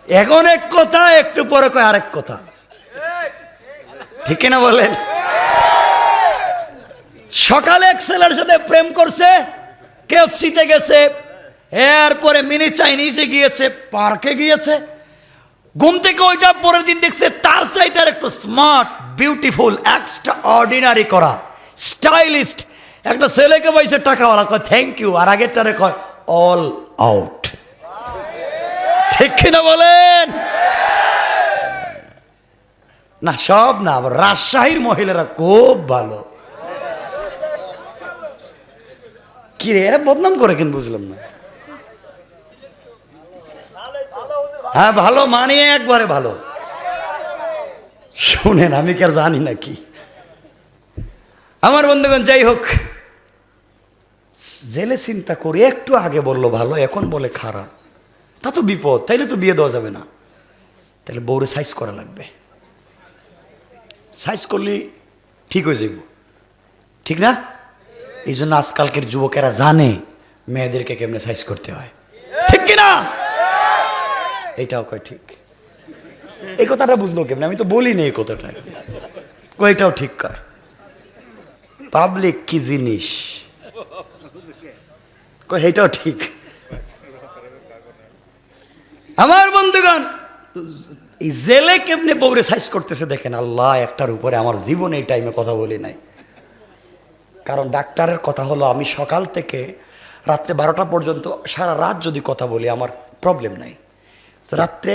এখন এক কথা, একটু পরে কয় আরেক কথা, ঠিক না বলেন? সকালে এক ছেলের সাথে প্রেম করছে, কেএফসিতে গেছে, এরপরে মিনি চাইনিজে গিয়েছে, পার্কে গিয়েছে, ঘুম থেকে ওইটা পরের দিন দেখছে তার চাইতে আর একটু স্মার্ট, বিউটিফুল, এক্সট্রা অর্ডিনারি করা, স্টাইলিস্ট একটা ছেলেকে পাইছে, টাকাওয়ালা, কয় থ্যাংক ইউ, আর আগেরটারে কয় অল আউট। ঠিক কিনা বলেন? না সব না, আবার রাজশাহীর মহিলারা খুব ভালো। কি রে এরা বদনাম করে কেন বুঝলাম না। হ্যাঁ ভালো মানে একবারে ভালো। শুনেন আমি কি আর জানি নাকি। আমার বন্ধুগণ যাই হোক, জেলে চিন্তা করে একটু আগে বললো ভালো, এখন বলে খারাপ, তা তো বিপদ। তাইলে তো বিয়ে দেওয়া যাবে না, তাহলে বউরে সাইজ করা লাগবে। সাইজ করলে ঠিক হয়ে যাব, ঠিক না? এই জন্য আজকালকের যুবকেরা জানে মেয়েদেরকে কেমনে সাইজ করতে হয়, ঠিক কিনা? এইটাও কয় ঠিক। এই কথাটা বুঝলো কেমনে? আমি তো বলিনি এই কথাটা। এটাও ঠিক কয়। পাবলিক কি জিনিস কয়, এইটাও ঠিক। আমার বন্ধুগণ এই জেলে কেমনে বউরে সাইজ করতেছে দেখেন। আল্লাহ একটার উপরে আমার জীবনে এই টাইমে কথা বলি নাই, কারণ ডাক্তারের কথা হলো আমি সকাল থেকে রাত্রে 12টা পর্যন্ত সারা রাত যদি কথা বলি আমার প্রবলেম নাই। তো রাত্রে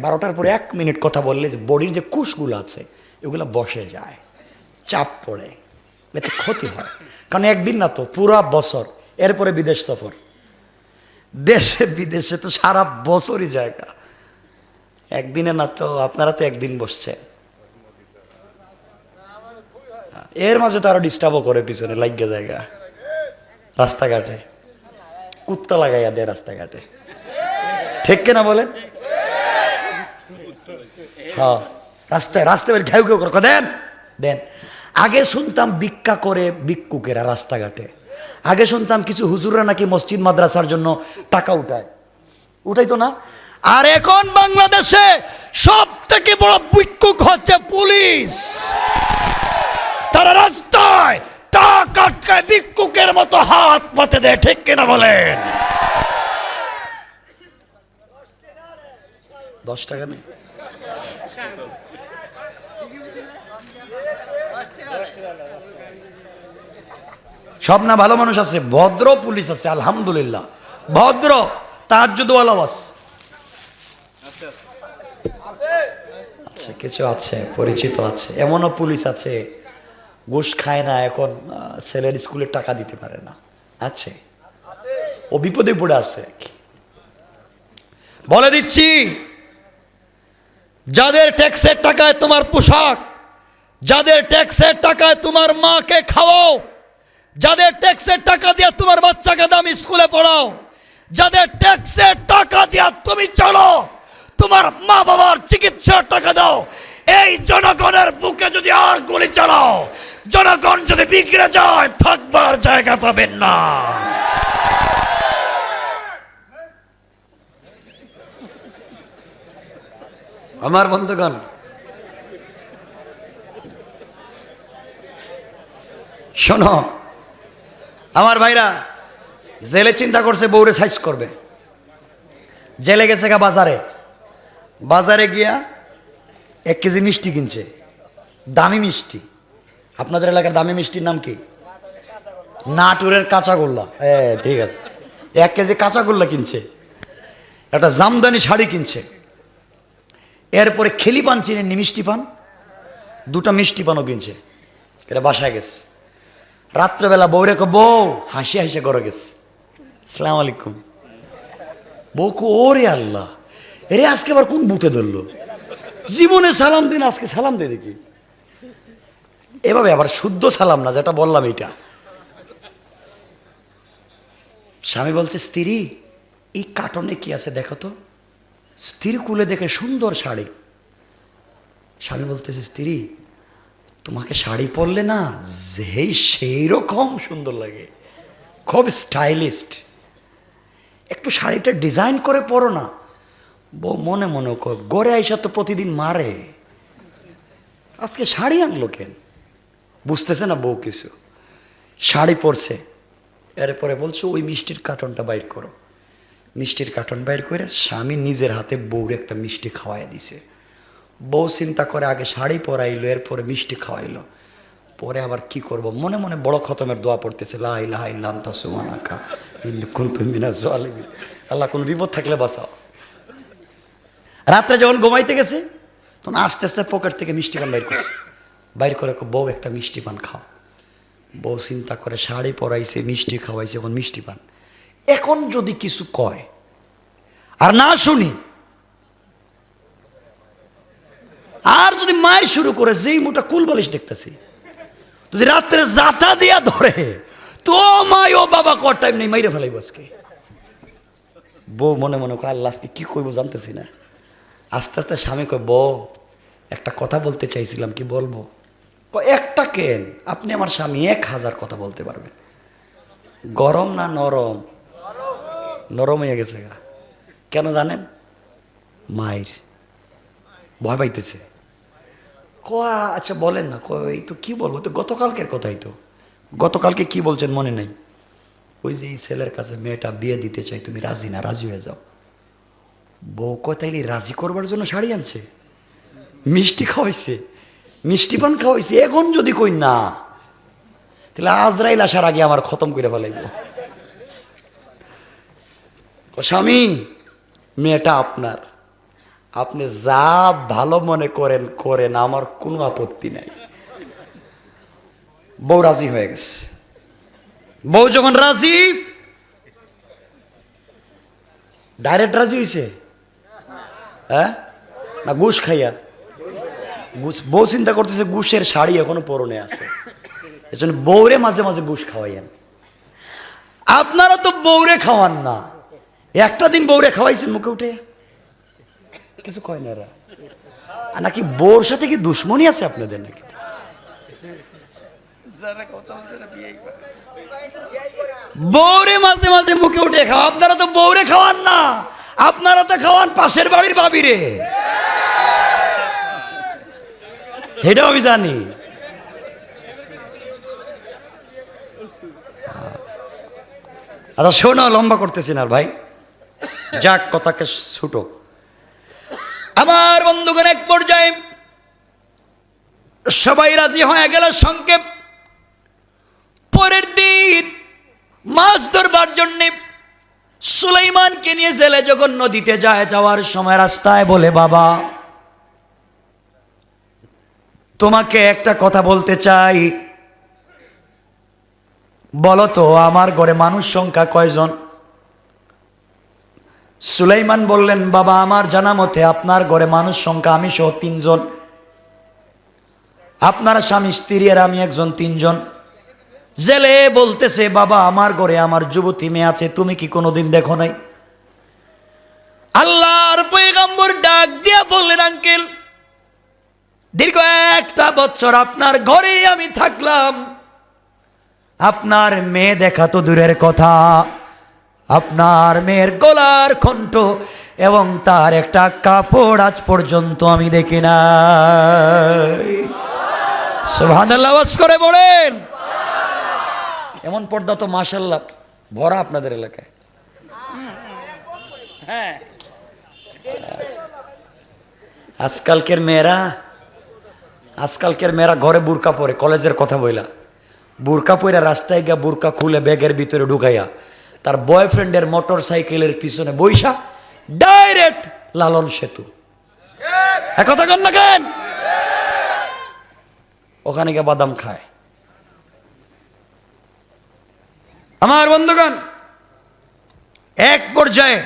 12টার পরে 1 মিনিট কথা বললে যে বডির যে কোষগুলো আছে এগুলো বসে যায়, চাপ পড়ে, এতে ক্ষতি হয়। কারণ একদিন না তো পুরা বছর, এরপরে বিদেশ সফর, দেশে বিদেশে তো সারা বছরই জায়গা, একদিনে না তো। আপনারা তো একদিন বসছেন, এর মাঝে তো আরো ডিস্টার্বও করে, পিছনে লাগিয়ে জায়গা, রাস্তাঘাটে কুত্তা লাগাইয়া দেয় রাস্তাঘাটে, ঠিক কিনা বলেন? হ্যাঁ রাস্তায় রাস্তায় ঘেউ ঘেউ করে দেন দেন। আগে শুনতাম ভিক্ষা করে ভিক্ষুকেরা রাস্তাঘাটে, আগে শুনতাম কিছু হুজুররা নাকি মসজিদ মাদ্রাসার জন্য টাকা উঠাইতো না। আর এখন বাংলাদেশে সব থেকে বড় ভিক্ষুক হচ্ছে পুলিশ। তারা রাস্তায় টাকা আটকায় ভিক্ষুকের মতো হাত পাতে দেয়, ঠিক কিনা বলেন? 10 টাকা নেই, সব না ভালো মানুষ আছে, ভদ্র পুলিশ আছে আলহামদুলিল্লাহ, ভদ্র তাহাজ্জুদওয়ালাও আছে, কিছু আছে পরিচিত আছে। এমনও পুলিশ আছে ঘুষ খায় না, এখন ছেলের স্কুলে টাকা দিতে পারে না, আছে, ও বিপদে পড়ে আছে। বলে দিচ্ছি, যাদের ট্যাক্সের টাকায় তোমার পোশাক, যাদের ট্যাক্সের টাকায় তোমার মাকে খাওয়াও, যাদের ট্যাক্সের টাকা দিয়ে তোমার বাচ্চাকে দামি স্কুলে পড়াও, যাদের ট্যাক্সের টাকা দিয়ে তুমি চলো, তোমার মা বাবার চিকিৎসার টাকা দাও, এই জনগণের বুকে যদি আর গুলি চালাও, জনগণ যদি বিগড়ে যায় থাকবার জায়গা পাবেন না। আমার বন্ধুগণ শোনো, আমার ভাইরা, জেলে চিন্তা করছে বউরে সাইজ করবে, জেলে গেছে বাজারে, বাজারে গিয়া 1 কেজি মিষ্টি কিনছে, দামি মিষ্টি। আপনাদের এলাকার দামি মিষ্টির নাম কি? নাটুরের কাঁচাগোল্লা। ঠিক আছে, 1 কেজি কাঁচাগোল্লা কিনছে, একটা জামদানি শাড়ি কিনছে, এরপরে খেলি পান চিনেন নি, মিষ্টি পান, 2টা মিষ্টি পানও কিনছে, এটা বাসায় গেছে। রাত্রেবেলা বউ রেখো, বউ হাসি হাসি করে গেছে, আসসালামু আলাইকুম। বউ কো ওরে আল্লাহ, এরে আজকে আবার কোন বুতে ধরলো, জীবনে সালাম দিন, আজকে সালাম দিয়ে দেখি। এভাবে আবার শুদ্ধ সালাম না, যেটা বললাম এটা। স্বামী বলছে, স্ত্রী এই কার্টনে কি আছে দেখো তো। স্ত্রী কুলে দেখে সুন্দর শাড়ি। স্বামী বলতেছে, স্ত্রী তোমাকে শাড়ি পরলে না সেই রকম সুন্দর লাগে, খুব স্টাইলিস্ট, একটু শাড়িটা ডিজাইন করে পরো না। বউ মনে মনে গড়ে আইসা তো প্রতিদিন মারে, আজকে শাড়ি আনলো কেন, বুঝতেছে না বউ কিছু। শাড়ি পরছে, এরপরে বলছো ওই মিষ্টির কার্টনটা বাইর করো। মিষ্টির কার্টন বাইর করে স্বামী নিজের হাতে বউর একটা মিষ্টি খাওয়াই দিছে। বউ চিন্তা করে আগে শাড়ি পরাইলো, এরপরে মিষ্টি খাওয়াইলো, পরে আবার কি করব, মনে মনে বড় খতমের দোয়া পড়তেছে, লা ইলাহা ইল্লা আনতা সুবহানাকা কুনতুম মিনাজ জালিমিন। আল্লাহ কোন বিপদ থাকলে বাঁচাও। রাত্রে যখন ঘুমাইতে গেছে তখন আস্তে আস্তে পকেট থেকে মিষ্টি পান বাইর করছে, বাইর করে বউ একটা মিষ্টি পান খাও। বউ চিন্তা করে শাড়ি পরাইছে, মিষ্টি খাওয়াইছে, এখন মিষ্টি পান। এখন যদি কিছু কয় আর না শুনি, আর যদি মায়ের শুরু করে, যেই মোটা কুল বালিশ দেখতেছি, যদি রাত্রে জাতা দিয়া ধরে, তো মাই ও বাবা কর টাইম নেই, মাইরে ফেলাইব আজকে। বউ মনে মনে কয় আল্লাহ আজকে কি কইব জানতেছি না। আস্তে আস্তে স্বামী কয়, বউ একটা কথা বলতে চাইছিলাম, কি বলবো? একটা কেন, আপনি আমার স্বামী 1000 কথা বলতে পারবেন। গরম না নরম? নরম হয়ে গেছে গা। কেন জানেন? মায়ের ভয় পাইতেছে। কয়া আচ্ছা বলেন না। এই তো কি বলবো, তো গতকালকের কথাই তো। গতকালকে কি বলছেন মনে নাই? ওই যে এই ছেলের কাছে মেয়েটা বিয়ে দিতে চাই, তুমি রাজি না? রাজি হয়ে যাও। বউ কয় তাইলে রাজি করবার জন্য শাড়ি আনছে, মিষ্টি খাওয়াইছে, মিষ্টি পান খাওয়াইছে, এখন যদি কই না, তাহলে আজরাইল আসার আগে আমার খতম করে ফেলাইব। স্বামী মেয়েটা আপনার, আপনি যা ভালো মনে করেন করেন, আমার কোনো আপত্তি নাই। বউ রাজি হয়ে গেছে। বউ যখন রাজি, ডাইরেক্ট রাজি হয়েছে, হ্যাঁ না ঘুষ খাইয়া? বউ চিন্তা করতেছে ঘুষের শাড়ি এখনো পরনে আছে, এজন্য বউরে মাঝে মাঝে ঘুষ খাওয়াইয়েন। আপনারা তো বউরে খাওয়ান না, একটা দিন বউরে খাওয়াইছেন মুখে উঠে? কিছু কয় না এরা। নাকি বউর সাথে কি দুশ্মনী আছে আপনাদের নাকি? বউরে মাঝে মাঝে মুখে উঠে খাওয়া, আপনারা তো বউরে খাওয়ান না, আপনারা তো খাওয়ান পাশের বাড়ির ভাবিরে। এটাও আমি জানি। আচ্ছা শোনো, লম্বা করতেছি না ভাই, যাক কথাকে ছুটো। আমার বন্ধুগণ এক পর্যায়ে সবাই রাজি হয়ে গেল। সংক্ষেপ, পরের দিন মাছ ধরবার জন্য সুলাইমানকে নিয়ে জেলে যখন নদীতে যায়, যাওয়ার সময় রাস্তায় বলে, বাবা তোমাকে একটা কথা বলতে চাই, বলো তো আমার ঘরে মানুষ সংখ্যা কয়জন? সুলাইমান বললেন, বাবা আমার জানা মতে আপনার ঘরে মানুষ সংখ্যা আমি সহ 3 জন, আপনার স্বামী স্ত্রী আর আমি একজন, 3 জন। জেলে বলতেছে, বাবা আমার ঘরে আমার যুবতী মেয়ে আছে, তুমি কি কোনোদিন দেখো নাই? আল্লাহর পয়গম্বর ডাক দিয়া বললেন, আঙ্কেল দীর্ঘ 1টা বছর আপনার ঘরেই আমি থাকলাম, আপনার মেয়ে দেখা তো দূরের কথা, আপনার মেয়ের গলার কণ্ঠ এবং তার একটা কাপড় আজ পর্যন্ত আমি দেখি না। সুবহানাল্লাহ, আওয়াজ করে বলেন। এমন পর্দা তো মাশাআল্লাহ ভরা আপনাদের এলাকায়। হ্যাঁ, আজকালকের মেয়েরা ঘরে বুরকা পরে, কলেজের কথা বইলা বুরকা পরে রাস্তায় গিয়া বুরকা খুলে ব্যাগের ভিতরে ঢুকাইয়া তার বয়ফ্রেন্ডের মোটর সাইকেলের পিছনে বইসা ডাইরেক্ট লালন সেতু, কথা কন না কেন? ওখানে গিয়ে বাদাম খায়। আমার বন্ধুগণ এক পর্যায়ে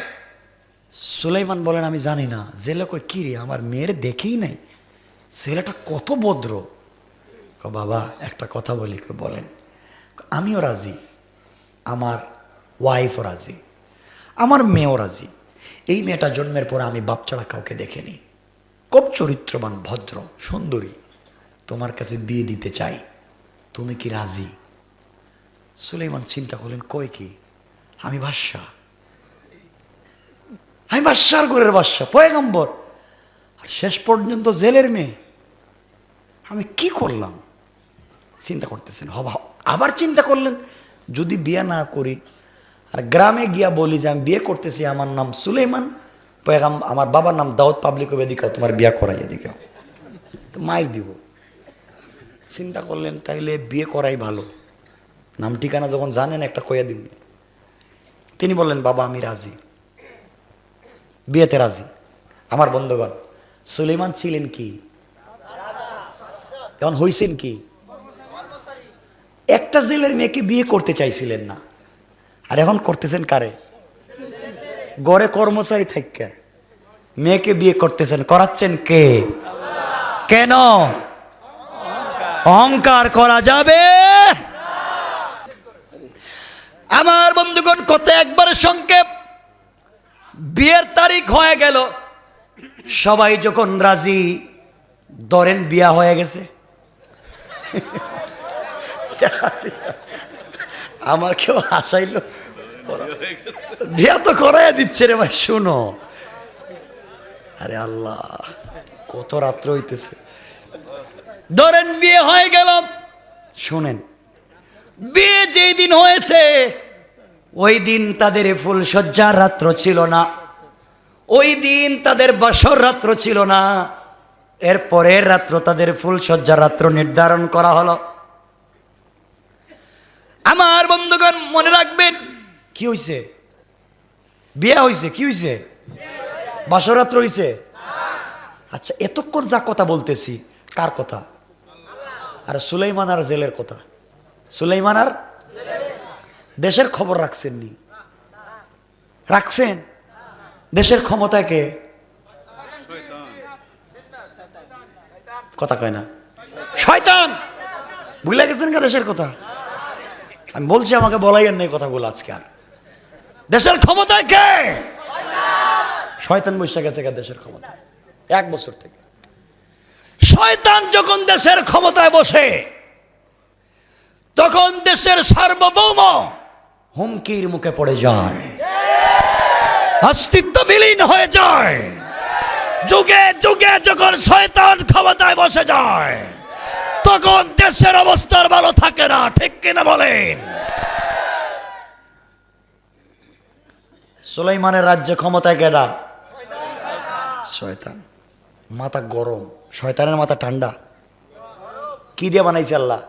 সুলাইমান বলেন, আমি জানি না। জেলে কই, কি রে আমার মেয়ের দেখেই নাই, ছেলেটা কত ভদ্র। বাবা একটা কথা বলি। বলেন। আমিও রাজি, আমার ওয়াইফও রাজি, আমার মেয়েও রাজি। এই মেয়েটা জন্মের পর আমি বাপ ছাড়া কাউকে দেখিনি, খুব চরিত্রবান, ভদ্র, সুন্দরী, তোমার কাছে বিয়ে দিতে চাই, তুমি কি রাজি? সুলাইমান চিন্তা করলেন, কই কি, আমি বাদশা, আমি বাদশার ঘরের বাদশা, পয়গম্বর, আর শেষ পর্যন্ত জেলের মেয়ে, আমি কি করলাম? চিন্তা করতেছেন। আবার চিন্তা করলেন, যদি বিয়ে না করি আর গ্রামে গিয়া বলি যে আমি বিয়ে করতেছি, আমার নাম সুলাইমান, আমার বাবার নাম দাউদ, পাবলিক হবে, এদিকে তোমার বিয়ে করাই, এদিকে তো মায়ের দিব। চিন্তা করলেন তাইলে বিয়ে করাই ভালো, নাম ঠিকানা যখন জানেন একটা কইয়া দিন। তিনি বললেন, বাবা আমি রাজি, বিয়েতে রাজি। আমার বন্ধুগণ, সুলাইমান ছিলেন কি, তখন হইছেন কি? একটা জেলের মেয়েকে বিয়ে করতে চাইছিলেন না, আর এখন করতেছেন কারে? গড়ে কর্মচারী থাইকা মেয়েকে বিয়ে করতেছেন, করাচ্ছেন কে? কেন? অহংকার করা যাবে? আমার বন্ধুগণ, কত একবার সংক্ষেপ, বিয়ের তারিখ হয়ে গেল, সবাই যখন রাজি, ধরেন বিয়া হয়ে গেছে। আমাকেও হাসাইল, বিয়া তো করাই দিচ্ছে রে ভাই, শুনো। আরে আল্লাহ, কত রাত্র হইতেছে, ধরেন বিয়ে হয়ে গেল। শুনেন, বিয়ে যেই দিন হয়েছে ওই দিন তাদের ফুলসজ্জার রাত্র ছিল না, ওই দিন তাদের বাসর রাত্র ছিল না, এর পরের রাত্র তাদের ফুলসজ্জার রাত্র নির্ধারণ করা হলো। আমার বন্ধুগণ মনে রাখবেন, কি হইছে? বিয়ে হইছে। কি হইছে? বাসর রাত্র হইছে। আচ্ছা, এতক্ষণ যা কথা বলতেছি কার কথা? আর সুলাইমান আর জেলের কথা। সুলাইমান আর দেশের খবর রাখছেন নি? রাখছেন? দেশের ক্ষমতায় কে? কথা কয় না, শয়তান। ভুলে গেছেন কা দেশের কথা? আমি বলছি, আমাকে বলাইয়ের নেই কথাগুলো আজকে। আর দেশের ক্ষমতায় কে? শয়তান বসে গেছে কা দেশের ক্ষমতায় 1 বছর থেকে। শয়তান যখন দেশের ক্ষমতায় বসে, তখন দেশের সার্বভৌম হুমকির মুখে পড়ে যায়, অস্তিত্ব বিলীন হয়ে যায়। যুগে যুগে যখন শয়তান ক্ষমতায় বসে যায়, তখন দেশের অবস্থার ভালো থাকে না, ঠিক কিনা বলেন? সুলাইমানের রাজ্যে ক্ষমতায় কেডা? শয়তান। মাথা গরম, শয়তানের মাথা ঠান্ডা। কি দিয়ে বানাইছে আল্লাহ?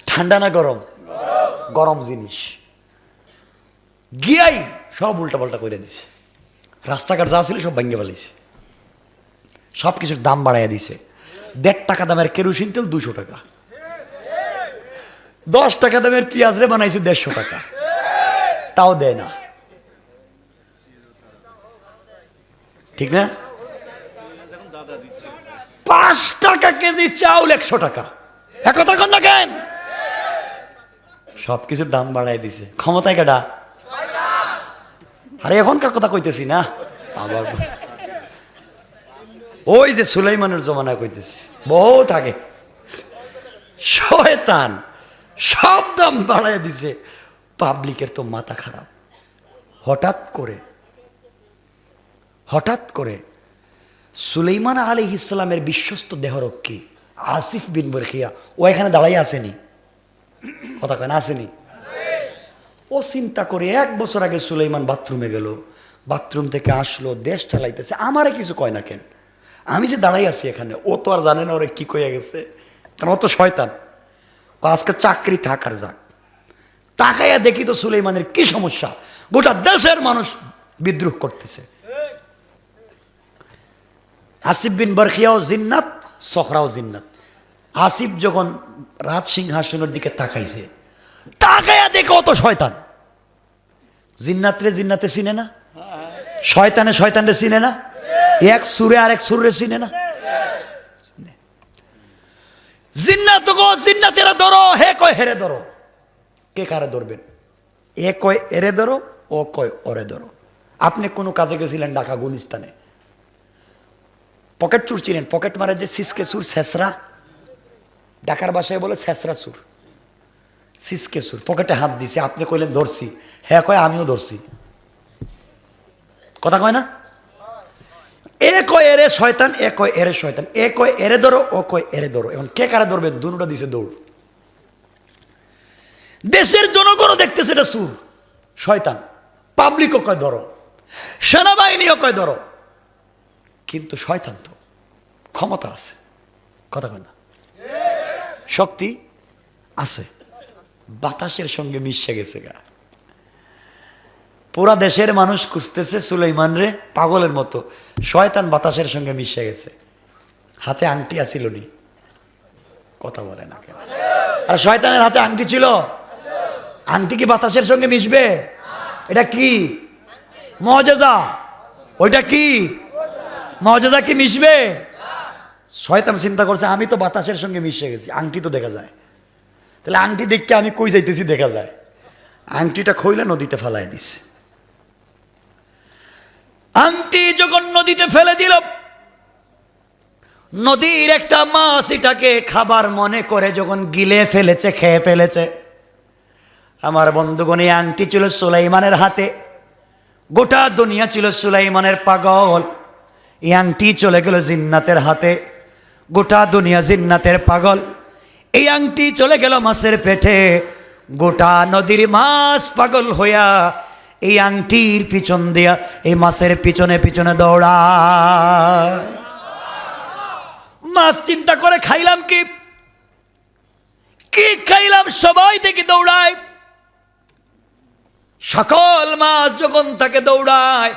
ঠান্ডা না গরম? গরম জিনিস। গিয়াই সব উল্টা পাল্টা করে দিছে, রাস্তাঘাট যা ছিল সব ভেঙে ফেলেছে, সব কিছুর দাম বাড়াইয়া দিছে। 1.5 টাকা দামের কেরোসিন তেল 200 টাকা, 10 টাকা দামের পেঁয়াজ রে বানাইছে 150 টাকা, তাও দেয় না, ঠিক না? 5 টাকা কেজি চাউল 100 টাকা। একথা কন না কেন? সব কিছুর দাম বাড়াই দিছে। ক্ষমতায় কেডা? আরে এখনকার কথা কইতেছি না, আবার ওই যে সুলাইমানের জমানায় কইতেছি, বহুত আগে। শয়তান সব দাম বাড়াই দিছে। পাবলিকের তো মাথা খারাপ। হঠাৎ করে সুলাইমান আলাইহিস সালামের বিশ্বস্ত দেহরক্ষী আসিফ বিন বরখিয়া ও এখানে দাঁড়াই আসেনি, কথা কয় না, আসেনি? ও চিন্তা করে 1 বছর আগে সুলাইমান বাথরুমে গেল, বাথরুম থেকে আসলো, দেশ চালাইতেছে, আমারে কিছু কয় না কেন? আমি যে দাঁড়াই আছি এখানে, ও তো আর জানে না ওরে কি কইয়া গেছে, কারণ ও তো শয়তান। আজকে চাকরি থাকার যাক, তাকাইয়া দেখি তো সুলাইমানের কি সমস্যা, গোটা দেশের মানুষ বিদ্রোহ করতেছে। আসিফ বিন বরখিয়াও জিন্নাত, সখরাও জিন্নাত। আসিফ যখন রাজ সিংহাসনের দিকে তাকাইছে, তাকাইয়া দেখে অত শয়তান। জিন্নাতরে জিন্নাতে চিনে না, শয়তানে শয়তানরে চিনে না, এক সুরে আর এক সুরে চিনে না। জিন্নাত গো, জিন্নাতেরা ধরো, হে কয় হেরে ধরো। কে কারে ধরবেন? এ কয় এরে ধরো, ও কয় ওরে ধরো। আপনি কোনো কাজে গেছিলেন ঢাকা গুলিস্তানে, পকেট চুর চিনেন? পকেট মারে যে সিসকে সুর, ছেসরা, ঢাকার ভাষায় বলে ছেসরা সুর, সিসকে সুর। পকেটে হাত দিছে, আপনি কইলেন ধরছি, হ্যাঁ কয় আমিও ধরছি, কথা কয় না? এ কয় এরে শয়তান, এ কয় এরে শয়তান, এ কয় এরে ধরো, ও কয় এরে ধরো। এখন কে কারে ধরবেন? দুটোটা দিছে দৌড়। দেশের জনগণও দেখতেছে এটা সুর, শয়তান। পাবলিকও কয় ধরো, সেনাবাহিনীও কয় ধরো, কিন্তু শয়তান তো ক্ষমতা আছে, কথা কয় না, শক্তি আছে, বাতাসের সঙ্গে মিশে গেছে গা। পুরা দেশের মানুষ খুঁজতেছে সুলাইমান রে পাগলের মতো। শয়তান বাতাসের সঙ্গে মিশে গেছে। হাতে আংটি আসিল নি, কথা বলে না কেন? আর শয়তানের হাতে আংটি ছিল, আংটি কি বাতাসের সঙ্গে মিশবে? এটা কি মুআজিজা? ওইটা কি মুআজিজা? কি মিশবে? শয়তান চিন্তা করছে আমি তো বাতাসের সঙ্গে মিশে গেছি, আংটি তো দেখা যায়, তাহলে আংটি দেখতে আমি কই যাইতেছি দেখা যায়। আংটিটা খইলে নদীতে ফেলায় দিস। আংটি যখন নদীতে ফেলে দিল, নদীর একটা মাছ এটাকে খাবার মনে করে যখন গিলে ফেলেছে, খেয়ে ফেলেছে। আমার বন্ধুগণ, এই আংটি ছিল সুলাইমানের হাতে, গোটা দুনিয়া ছিল সুলাইমানের পাগল। এই আংটি চলে গেল জিন্নাতের হাতে, গোটা দুনিয়া জিন্নাতের পাগল। এই আংটি চলে গেল মাছের পেটে, গোটা নদীর মাছ পাগল হইয়া এই আংটির পিছন দিয়া এই মাছের পিছনে পিছনে দৌড়ায়। মাছ চিন্তা করে খাইলাম কি, কি খাইলাম, সবাই দেখি দৌড়ায়। সকল মাছ যখন তাকে দৌড়ায়,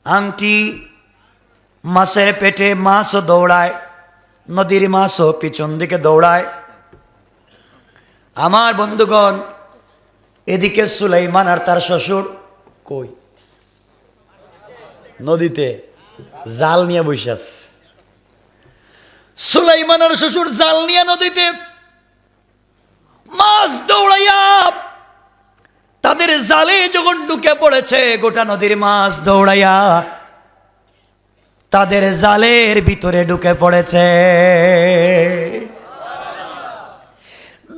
আংটি মাছের পেটে, মাছও দৌড়ায়, নদীর মাছও পিছন দিকে দৌড়ায়। আমার বন্ধুগণ, এদিকে সুলাইমান আর তার শ্বশুর কই? নদীতে জাল নিয়ে বসে আছে। সুলাইমান আর শ্বশুর জাল নিয়ে নদীতে, মাছ দৌড়াইয়া তাদের জালে যখন ঢুকে পড়েছে, গোটা নদীর মাছ দৌড়াইয়া তাদের জালের ভিতরে ঢুকে পড়েছে।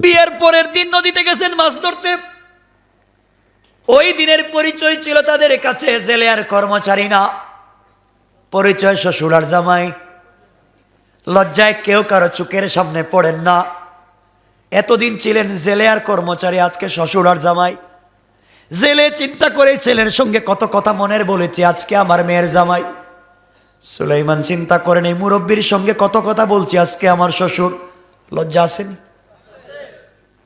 বিয়ের পরের দিন নদীতে গেছেন মাছ ধরতে। ওই দিনের পরিচয় ছিল তাদের কাছে জেলে আর কর্মচারী না, পরিচয় শ্বশুর আর জামাই। লজ্জায় কেউ কারো চোখের সামনে পড়েন না। এতদিন ছিলেন জেলে আর কর্মচারী, আজকে শ্বশুর আর জামাই। জেলে চিন্তা করে ছেলের সঙ্গে কত কথা মনের বলেছি, আজকে আমার মেয়ের জামাই। সুলাইমান চিন্তা করেন এই মুরব্বীর সঙ্গে কত কথা বলছি, আজকে আমার শ্বশুর। লজ্জা আসেনি?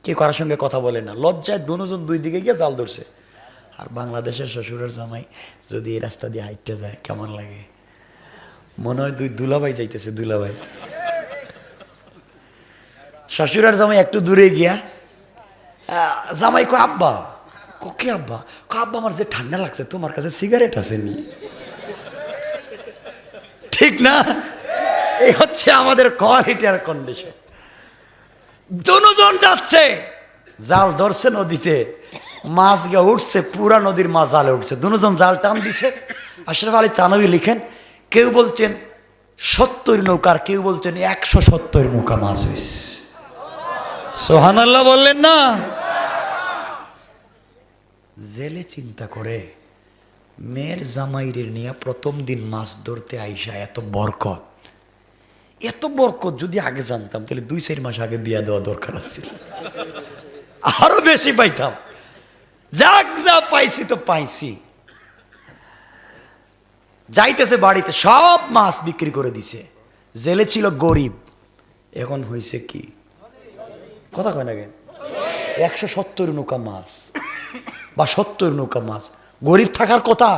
কে কারোর সঙ্গে কথা বলে না, লজ্জায় দুজন দুই দিকে গিয়ে জাল ধরছে। আর বাংলাদেশের শ্বশুরের জামাই যদি এই রাস্তা দিয়ে হাঁটতে যায় কেমন লাগে? মনে হয় দুই দুলাভাই যাইতেছে, দুলাভাই। শ্বশুরের জামাই একটু দূরে গিয়া জামাই কো আব্বা, কে আব্বা? আব্বা আমার যে ঠান্ডা লাগছে, তোমার কাছে সিগারেট আছে নি? ঠিক না? এই হচ্ছে আমাদের কোয়ালিটি আর কন্ডিশন। দুজন যাচ্ছে, জাল ধরছে নদীতে, মাছ গিয়ে উঠছে, পুরা নদীর মাছ জালে উঠছে। দুজন জাল টান দিছে। আশরাফ আলী থানভী লিখেন, কেউ বলছেন 70 নৌকার, কেউ বলছেন 170 নৌকা মাছ হয়েছে। সুবহানাল্লাহ বললেন না? জেলে চিন্তা করে মেয়ের জামাইরে নিয়ে প্রথম দিন মাছ ধরতে আইসা এত বরকত, এত বরকত যদি আগে জানতাম তাহলে 2-4 মাস আগে বিয়া দেওয়া দরকার আছে, আরো বেশি পাইতাম। যাক, যা পাইছি তো পাইছি। যাইতেছে বাড়িতে, সব মাছ বিক্রি করে দিছে। জেলে ছিল গরিব, এখন হয়েছে কি? কথা কয় না কেন? 170 নৌকা মাছ বা 70 নৌকা মাছ। গরিব থাকার কথা,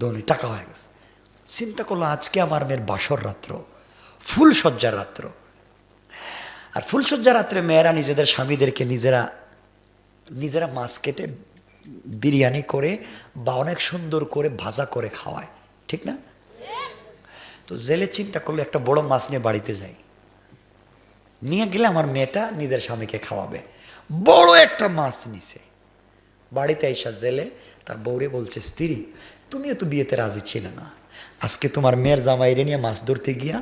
ধনী টাকা হয়ে গেছে। চিন্তা করলো আজকে আমার মেয়ের বাসর রাত্র, ফুলসজ্জার রাত্র। আর ফুলসজ্জার রাত্রে মেয়েরা নিজেদের স্বামীদেরকে নিজেরা মাছ কেটে বিরিয়ানি করে বা অনেক সুন্দর করে ভাজা করে খাওয়ায়, ঠিক না? তো জেলে চিন্তা করলো একটা বড় মাছ নিয়ে বাড়িতে যাই, নিয়ে গেলে আমার মেয়েটা নিজের স্বামীকে খাওয়াবে। বড় একটা মাছ নিছে। বাড়িতে আইসা জেলে তার বউরে বলছে, স্ত্রী তুমিও তো বিয়েতে রাজি ছিলে না, আজকে তোমার মেয়ের জামাইরে নিয়ে মাছ ধরতে গিয়া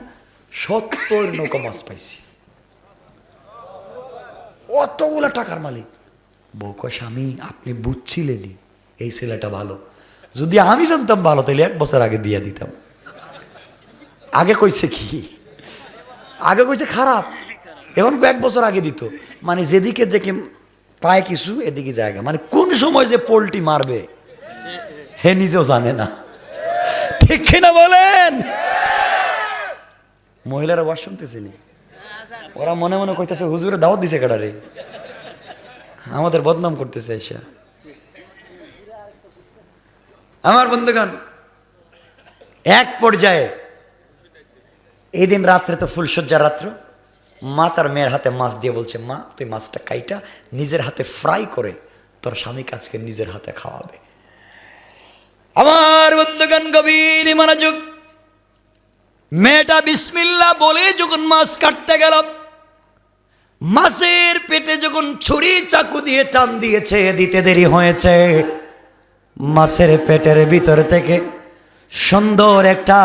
70 নৌকা মাছ পাইছি। অতগুলা টাকার মালিক। বউ কয়, স্বামী আপনি বুঝছিলেনই এই ছেলেটা ভালো, যদি আমি জানতাম ভালো তাহলে 1 বছর আগে বিয়ে দিতাম। আগে কইছে কি? আগে কইছে খারাপ, এখন 1 বছর আগে দিত। মানে যেদিকে দেখে পায় কিছু এদিকে জায়গা, মানে কোন সময় যে পোল্টি মারবে হে নিজেও জানে না, ঠিক কিনা বলেন? মহিলারা ওয়াজ শুনতেছেনি, ওরা মনে মনে কইতেছে হুজুরে দাওয়াত দিছে কাটারে, আমাদের বদনাম করতেছে এসে। আমার বন্ধুগণ, এক পর্যায়ে এই দিন রাত্রে তো ফুলসজ্জার রাত্র, মা তার মেয়ের হাতে মাছ দিয়ে বলছে, মা তুই মাছটা কাইটা নিজের হাতে ফ্রাই করে তোর স্বামীকে আজকে নিজের হাতে খাওয়াবে। আমার বন্ধুগণ গভীর মনোযোগ, মেয়েটা বিসমিল্লাহ বলে যখন মাছ কাটতে গেল, মাছের পেটে যখন ছুরি চাকু দিয়ে টান দিয়েছে, দিতে দেরি হয়েছে, মাছের পেটের ভিতর থেকে সুন্দর একটা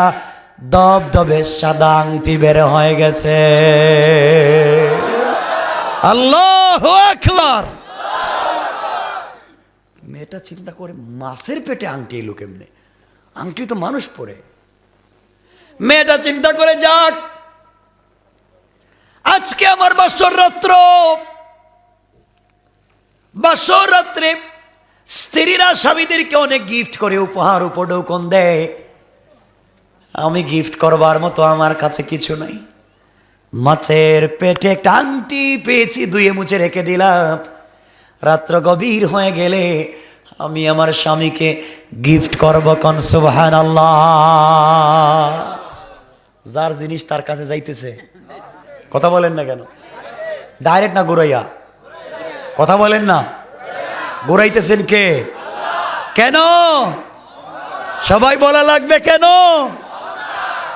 দবদবে সাদা আংটি বের হয়ে গেছে। আল্লাহু আকবার। মেয়েটা চিন্তা করে, মাছের পেটে আংটি এলো কেমনে? আংটি তো মানুষ পরে। মেয়েটা চিন্তা করে, যাক আজকে আমার বাসর রাত্রে স্ত্রীরা স্বামীদেরকে অনেক গিফট করে, উপহার উপঢৌকন দেয়, আমি গিফট করবার মতো আমার কাছে কিছু নাই। মাছের পেটে একটা আংটি পেয়েছি, ধুয়ে মুছে রেখে দিলাম, রাত্র গভীর হয়ে গেলে আমি আমার স্বামীকে গিফট করব। কোন সুবহানাল্লাহ। যার জিনিস তার কাছে যাইতেছে, কথা বলেন না কেন? ডাইরেক্ট না ঘুরাইয়া? কথা বলেন না। ঘুরাইতেছেন কে? কেন? সবাই বলা লাগবে কেন?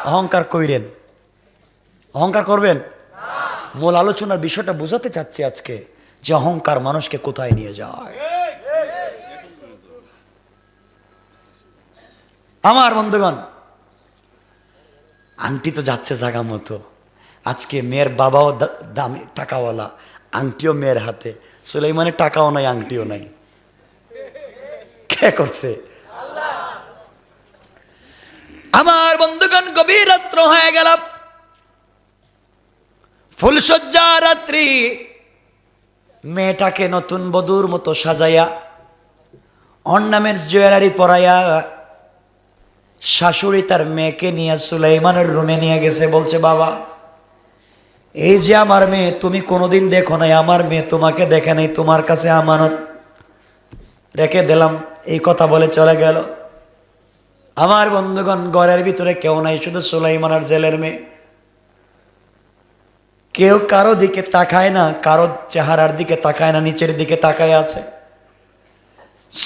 অহংকার কইরেন? অহংকার করবেন? মূল আলোচনার বিষয়টা বোঝাতে চাচ্ছি আজকে, যে অহংকার মানুষকে কোথায় নিয়ে যায়। আমার বন্ধুগণ, আংটি তো যাচ্ছে জাগা মতো। আজকে মেয়ের বাবাও দামি টাকাওয়ালা, আংটিও মেয়ের হাতে। সুলাইমানের টাকাও নাই, আংটিও নাই। কে করছে? আমার বন্ধুগণ, গভীর রাত্র হয়ে গেল, ফুলসজ্জা রাত্রি। মেয়েটাকে নতুন বধূর মতো সাজাইয়া, অর্নামেন্টস জুয়েলারি পরাইয়া, শাশুড়ি তার মেয়েকে নিয়ে সুলাইমানের রুমে নিয়ে গেছে। বলছে, বাবা এই যে আমার মেয়ে, তুমি কোনোদিন দেখো নাই, আমার মেয়ে তোমাকে দেখে নাই, তোমার কাছে আমানত রেখে দিলাম। এই কথা বলে চলে গেল। আমার বন্ধুগণ, ঘরের ভিতরে কেউ নাই, শুধু সুলাইমান আর জেলের মেয়ে। কেউ কারো দিকে তাকায় না, কারো চেহারার দিকে তাকায় না, নিচের দিকে তাকায় আছে।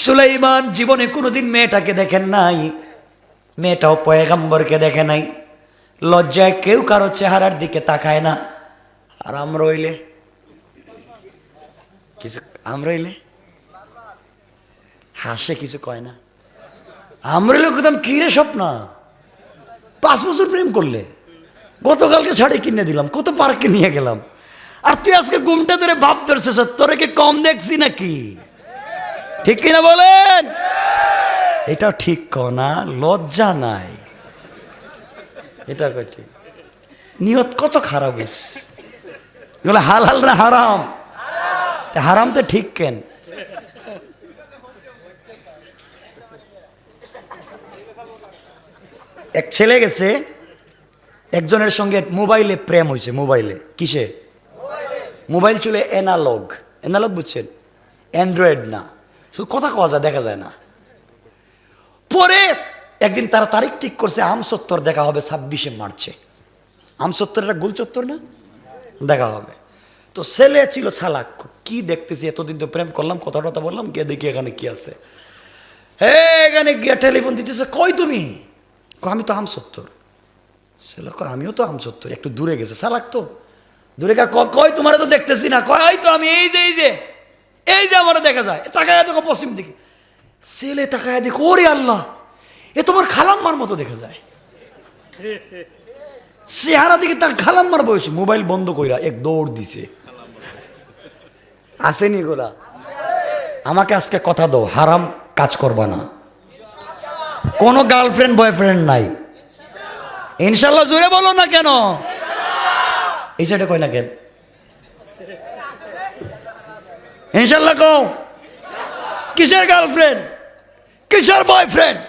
সুলাইমান জীবনে কোনোদিন মেয়েটাকে দেখেন নাই, মেয়েটাও পয়গম্বরকে দেখে নাই। লজ্জায় কেউ কারো চেহারার দিকে তাকায় না। আর আমরা হইলে হাসে, কিছু কয় না। আমরা হইলে কোথাও কি রে স্বপ্ন, 5 বছর প্রেম করলে, গতকালকে শাড়ি কিনে দিলাম, কত পার্কে নিয়ে গেলাম, আর তুই আজকে ঘুমটা ধরে ভাব ধরছিস, তোরে কি কম দেখছি নাকি? ঠিক কিনা বলেন? এটাও ঠিক না, লজ্জা নাই। এটা কইছি, নিয়ত কত খারাপ হয়েছে। এগুলো হালাল না হারাম? হারাম তো ঠিক কেন? এক ছেলে গেছে, একজনের সঙ্গে মোবাইলে প্রেম হয়েছে। মোবাইলে কিসে? মোবাইল ছিল অ্যানালগ। অ্যানালগ বুঝছেন? অ্যান্ড্রয়েড না, শুধু কথা কওয়া যায়, দেখা যায় না। পরে একদিন তারা তারিখ ঠিক করছে, আমসত্তর দেখা হবে 26শে মার্চে। আমসত্তর একটা গোল চত্বর না, দেখা হবে। তো ছেলে ছিল সালাক, কি দেখতেছি, এতদিন তো প্রেম করলাম, কথা টথা বললাম, গিয়ে দেখি এখানে কি আছে। হে, এখানে গিয়ে টেলিফোন দিতেছে, কই তুমি? আমি তো আমসত্তর। ছেলে কয়, আমিও তো আমসত্তর। একটু দূরে গেছে, সালাক তো দূরে গা, কই তোমার তো দেখতেছি না। কয়, তো আমি এই যে আমার দেখা যায়। তাকায় দেখো পশ্চিম দিকে। ছেলে তাকায় দেখো, ওরে আল্লাহ, এ তোমার খালাম্মার মতো দেখা যায়। চেহারা দিকে তার খালাম্মার বয়স। মোবাইল বন্ধ কইরা এক দৌড় দিছে। আসেনি গোলা? আমাকে আজকে কথা দাও, হারাম কাজ করবা না। কোনো গার্লফ্রেন্ড বয়ফ্রেন্ড নাই ইনশাল্লাহ। জোরে বলো না কেন? এই সাইডে কই না কেন? ইনশাল্লাহ কও। কিসের গার্লফ্রেন্ড, কিসের বয়ফ্রেন্ড?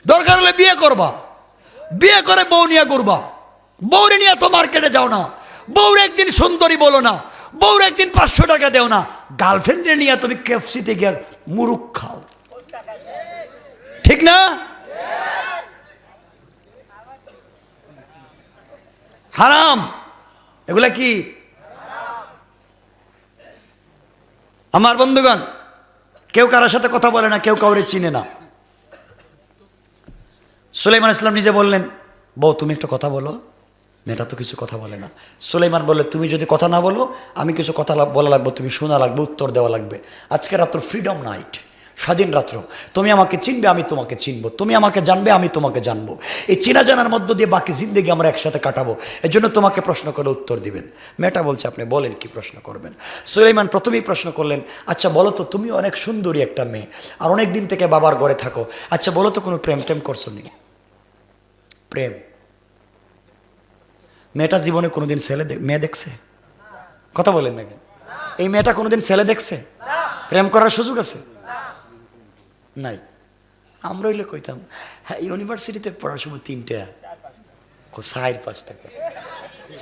দরকার হলে বিয়ে করবা, বিয়ে করে বউ নিয়ে ঘুরবা। বউরে নিয়ে তো মার্কেটে যাও না, বউর একদিন সুন্দরী বলো না, বউর একদিন 500 টাকা দেও না। গার্লফ্রেন্ডে নিয়ে তুমি কেএফসিতে গিয়ে মুরুখ খাও। ঠিক না? হারাম, এগুলা কি? আমার বন্ধুগণ, কেউ কারোর সাথে কথা বলে না, কেউ কাউরে চিনে না। সুলাইমান ইসলাম নিজে বললেন, বউ তুমি একটা কথা বলো। মেয়েটা তো কিছু কথা বলে না। সুলাইমান বললে, তুমি যদি কথা না বলো, আমি কিছু কথা বলা লাগবে, তুমি শোনা লাগবে, উত্তর দেওয়া লাগবে। আজকে রাত্র ফ্রিডম নাইট, স্বাধীন রাত্র। তুমি আমাকে চিনবে, আমি তোমাকে চিনবো, তুমি আমাকে জানবে, আমি তোমাকে জানবো। এই চেনা জানার মধ্য দিয়ে বাকি জিন্দগি আমরা একসাথে কাটাবো। এর জন্য তোমাকে প্রশ্ন করে উত্তর দিবেন। মেয়েটা বলছে, আপনি বলেন কি প্রশ্ন করবেন। সুলাইমান প্রথমেই প্রশ্ন করলেন, আচ্ছা বলো তো, তুমি অনেক সুন্দরী একটা মেয়ে, আর অনেক দিন থেকে বাবার ঘরে থাকো, আচ্ছা বলো তো কোনো প্রেম টেম করছো নি? প্রেম? মেয়েটা জীবনে কোনোদিন মেয়ে দেখছে? কথা বলেন না। এই মেয়েটা কোনোদিন ছেলে দেখছে? প্রেম করার সুযোগ আছে? নাই। আমরা হইলে কইতাম, হ্যাঁ ইউনিভার্সিটিতে পড়ার সময় 3টা 4-5 টাকা।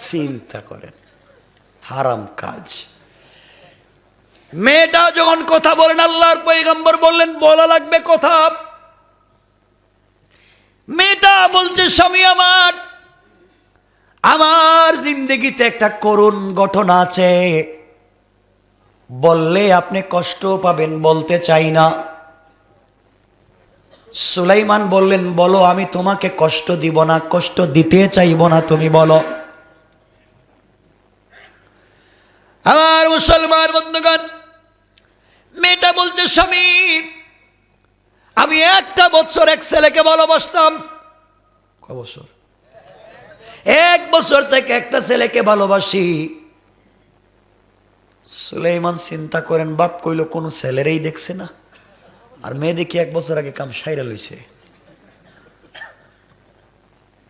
চিন্তা করেন, হারাম কাজ। মেয়েটা যখন কথা বলেন, আল্লাহর পয়গম্বর বললেন বলা লাগবে কথা। মেয়েটা বলছে, স্বামী আমার জিন্দগিতে একটা করুণ ঘটনা আছে, বললে আপনি কষ্ট পাবেন, বলতে চাই না। সুলাইমান বললেন, বলো, আমি তোমাকে কষ্ট দিব না, কষ্ট দিতে চাইব না, তুমি বলো। আমার মুসলমান বন্ধুগণ, মেয়েটা বলছে, স্বামী আমি 1 বছর এক ছেলেকে ভালোবাসতাম। কয় বছর? 1 বছর থেকে একটা ছেলেকে ভালোবাসি। সুলাইমান চিন্তা করেন, বাপ কইল কোনো ছেলেরই দেখছে না, আর মেয়ে দেখি 1 বছর আগে কাম সাইরা লইছে।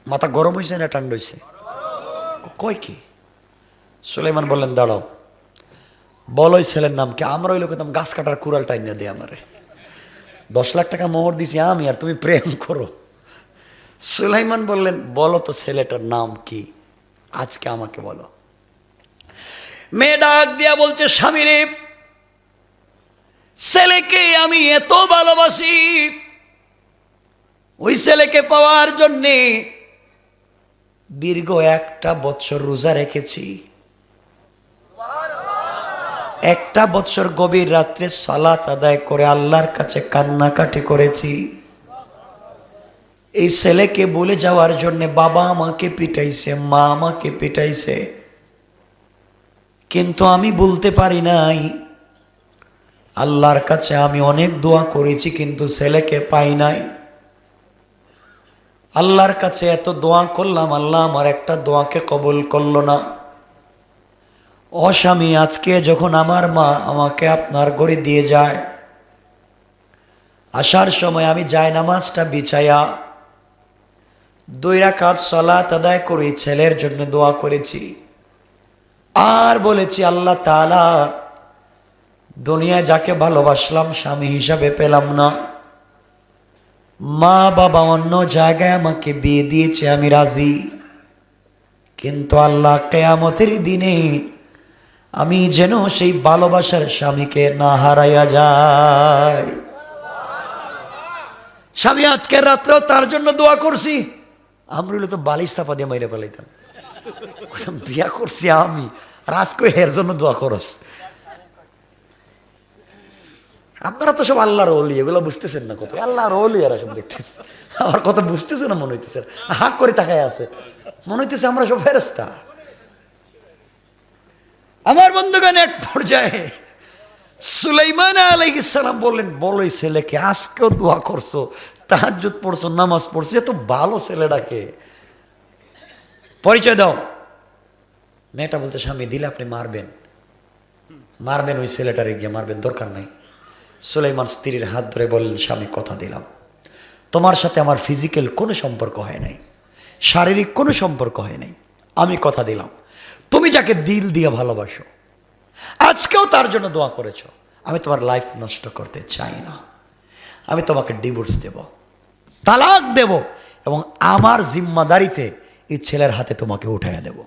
মাথা গরম হয়েছে না ঠান্ডা হয়েছে? কয় কি? সুলাইমান বললেন, দাঁড়াও, বলোই ছেলের নাম কি? আমরা ওই লোক গাছ কাটার কুড়াল টাইনা দিয়ে আমারে 10 লাখ টাকা মোহর দিছি আমি, আর তুমি প্রেম করো। সুলাইমান বললেন, বলো তো ছেলেটার নাম কি, আজকে আমাকে বলো। মেয়ে ডাক দিয়া বলছে, স্বামী রে, ছেলেকে আমি এত ভালোবাসি, ওই ছেলেকে পাওয়ার জন্যে দীর্ঘ 1 বছর রোজা রেখেছি, 1 বছর গভীর রাত্রে সালাত আদায় করে আল্লাহর কাছে কান্নাকাটি করেছি। এই ছেলেকে বলে যাওয়ার জন্য বাবা আমাকে পিটাইছে, মা আমাকে পিটাইছে, কিন্তু আমি বলতে পারি নাই। আল্লাহর কাছে আমি অনেক দোয়া করেছি, কিন্তু ছেলেকে পাই নাই। আল্লাহর কাছে এত দোয়া করলাম, আল্লাহ আমার একটা দোয়াকে কবুল করলো না। ও স্বামী, আজকে যখন আমার মা আমাকে আপনার ঘরে দিয়ে যায়, আসার সময় আমি জায়নামাজটা বিছায়া 2 রাকাত সালাত আদায় করে ছেলের জন্য দোয়া করেছি, আর বলেছি, আল্লাহ তাআলা, দুনিয়ায় যাকে ভালোবাসলাম স্বামী হিসাবে পেলাম না, মা বাবা অন্য জায়গায় আমাকে বিয়ে দিয়েছে, আমি রাজি, কিন্তু আল্লাহ কিয়ামতের দিনে আমি যেন সেই ভালোবাসার স্বামীকে না হারাইয়া যায়। স্বামী আজকের রাত্রেও তার জন্য দোয়া করছি। আমরা তো বালিশ চাপা দিয়ে মাইরে ফেলাইতাম, বিয়া করছি আমি, রাজকে এর জন্য দোয়া করস। আপনারা তো সব আল্লাহর ওলি, এগুলো বুঝতেছেন না, কত আল্লাহর ওলি এরা সব দেখতেছে, আমার কথা বুঝতেছে না মনে হইতেছে, হাক করে তাকায় আছে, মনে হইতেছে আমরা সব ফেরেশতা। আমার বন্ধুগণ, এক পর্যায়ে সুলাইমান আলাইহিস সালাম বললেন, বলো এই ছেলেকে, আজকেও দোয়া করছো, তাহাজ্জুদ পড়ছো, নামাজ পড়ছো, এত ভালো ছেলেটাকে পরিচয় দাও। মেয়েটা বলতে, স্বামী দিলে আপনি মারবেন, মারবেন ওই ছেলেটারে গিয়ে মারবেন, দরকার নাই। সুলাইমান স্ত্রীর হাত ধরে বললেন, স্বামী কথা দিলাম, তোমার সাথে আমার ফিজিক্যাল কোনো সম্পর্ক হয় নাই, শারীরিক কোনো সম্পর্ক হয় নাই, আমি কথা দিলাম, তুমি যাকে দিল দিয়ে ভালোবাসো, আজকেও তার জন্য দোয়া করেছো, আমি তোমার লাইফ নষ্ট করতে চাই না, আমি তোমাকে ডিভোর্স দেব, তালাক দেব, এবং আমার জিম্মাদারিতে এই ছেলের হাতে তোমাকে উঠাইয়া দেব।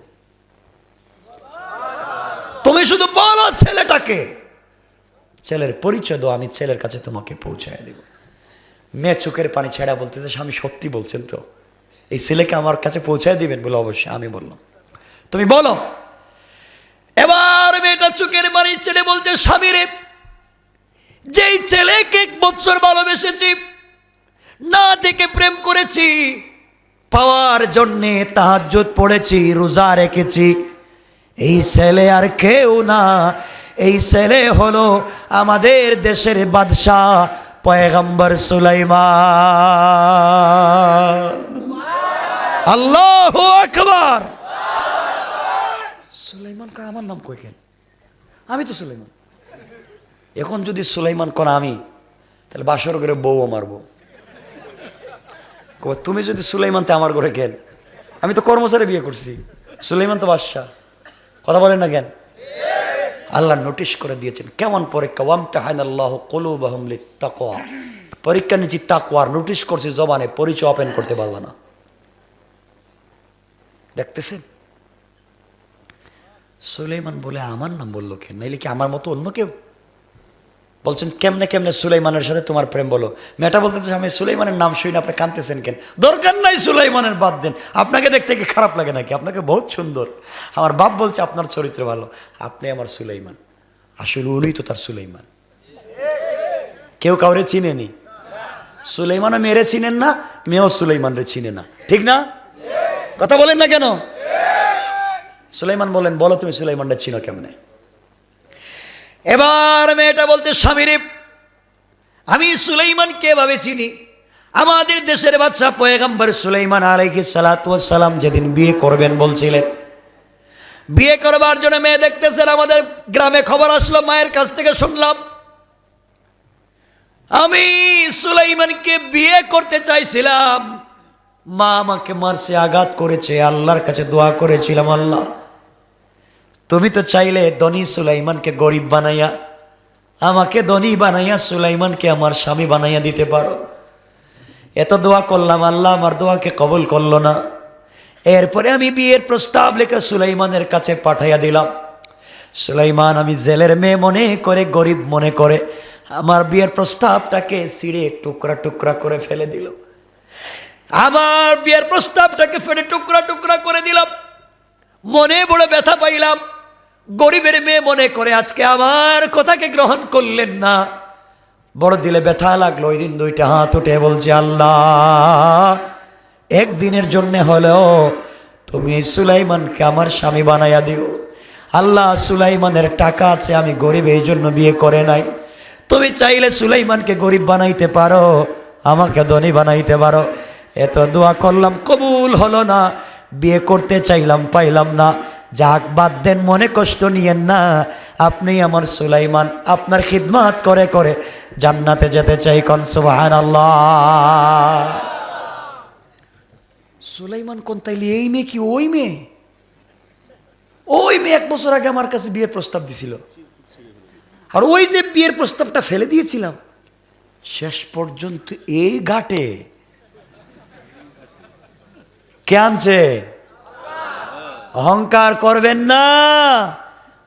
তুমি শুধু বলো ছেলেটাকে, ছেলের পরিচয় দাও, আমি ছেলের কাছে তোমাকে পৌঁছায় দেব। মেয়ে চোখের পানি ছেড়া বলতেছে, স্বামী সত্যি বলছেন তো, এই ছেলেকে আমার কাছে পৌঁছায় দিবেন? বলে অবশ্যই। আমি বললাম তুমি বলো। এবার মেয়েটা চোখের পানি ছেড়ে বলছে, স্বামী রে, যেই ছেলেকে 1 বছর ভালোবেসেছি, না দেখে প্রেম করেছি, পাওয়ার জন্যে তাহাজ্জুদ পড়েছি, রোজা রেখেছি, এই ছেলে আর কেউ না, এই ছেলে হলো আমাদের দেশের বাদশাহ পয়গম্বর সুলাইমান। আল্লাহু আকবার। সুলাইমান কয় আমার নাম কই কেন? আমি তো সুলাইমান। এখন যদি সুলাইমান কোন আমি, তাহলে বাসর করে বউ মারবো। তুমি যদি সুলাইমান তে আমার ঘরে কেন? আমি তো কর্মচারী বিয়ে করছি, সুলাইমান তো বাদশাহ। কথা বলেন না কেন? আল্লাহ নোটিশ করে দিয়েছেন কেমন পরীক্ষা, ওয়ামতাহানাল্লাহু কুলুবাহুম লিত্তাকওয়া, পরীক্ষা নিচ্ছি তাকওয়ার। নোটিশ করছি জবানে, পরিচয় ওপেন করতে পারবে না। দেখতেছেন? সুলাইমান বলে আমার নাম বললো কেন? নাইলে কি আমার মতো অন্য কেউ? বলছেন কেমনে কেমনে সুলাইমানের সাথে তোমার প্রেম? বলো। মেয়েটা বলতেছে, আমি সুলাইমানের নাম শুনি, আপনি কাঁদতেছেন কেন? দরকার নাই সুলাইমানের, বাদ দেন। আপনাকে দেখতে কি খারাপ লাগে নাকি? আপনাকে বহুত সুন্দর। আমার বাপ বলছে আপনার চরিত্র ভালো, আপনি আমার সুলাইমান। আসলে উনি তো তার সুলাইমান। কেউ কাউরে চিনেনি। সুলাইমানও মেরে চিনেন না, মেয়েও সুলাইমানরে চিনে না, ঠিক না? কথা বলেন না কেন? সুলাইমান বলেন, বলো তুমি সুলাইমানটা চিনো কেমনে? এবার মেয়েটা বলছে, স্বামী রে, আমি সুলাইমানকে এভাবে চিনি, আমাদের দেশের বাদশা পয়গম্বর সুলাইমান আলাইহিস সালাতু ওয়াস সালাম যেদিন বিয়ে করবেন বলছিলেন, বিয়ে করবার জন্য মেয়ে দেখতেছেন। আমাদের গ্রামে খবর আসলো, মায়ের কাছ থেকে শুনলাম, আমি সুলাইমানকে বিয়ে করতে চাইছিলাম, মা আমাকে মারছে, আঘাত করেছে, আল্লাহর কাছে দোয়া করেছিলাম, আল্লাহ তুমি তো চাইলে ধনী সুলাইমানকে গরিব বানাইয়া, আমাকে ধনী বানাইয়া সুলাইমানকে আমার স্বামী বানাইয়া দিতে পারো। এত দোয়া করলাম, আল্লাহ আমার দোয়াকে কবুল করলো না। এরপরে আমি বিয়ের প্রস্তাব লিখে সুলাইমানের কাছে পাঠাইয়া দিলাম। সুলাইমান আমি জেলের মেয়ে মনে করে, গরিব মনে করে আমার বিয়ের প্রস্তাবটাকে ছিঁড়ে টুকরা টুকরা করে ফেলে দিল। আমার বিয়ের প্রস্তাবটাকে ফেলে টুকরা টুকরা করে দিলাম। মনে বড় ব্যথা পাইলাম, গরিবের মেয়ে মনে করে আজকে আমার কথাকে গ্রহণ করলেন না, বড় দিলে ব্যথা লাগলো। ওই দিন 2টা হাত উঠে বলছে, আল্লাহ একদিনের জন্য হলেও তুমি এই সুলাইমানকে আমার স্বামী বানাইয়া দিও। আল্লাহ সুলাইমানের টাকা আছে, আমি গরিব এই জন্য বিয়ে করে নাই, তুমি চাইলে সুলাইমানকে গরিব বানাইতে পারো, আমাকে ধনী বানাইতে পারো। এত দোয়া করলাম, কবুল হলো না। বিয়ে করতে চাইলাম, পাইলাম না। যাক বাদ দেন, মনে কষ্ট নিয়েন না, আপনি আমার সুলাইমান, আপনার খিদমত করে করে জান্নাতে যেতে চাই। কোন সুবহানাল্লাহ। সুলাইমান কোন তাইলে এই মেয়ে কি ওই মেয়ে? ওই মেয়ে 1 বছর আগে আমার কাছে বিয়ের প্রস্তাব দিছিল, আর ওই যে বিয়ের প্রস্তাবটা ফেলে দিয়েছিলাম, শেষ পর্যন্ত এই ঘাটে কে আনছে? অহংকার করবেন না,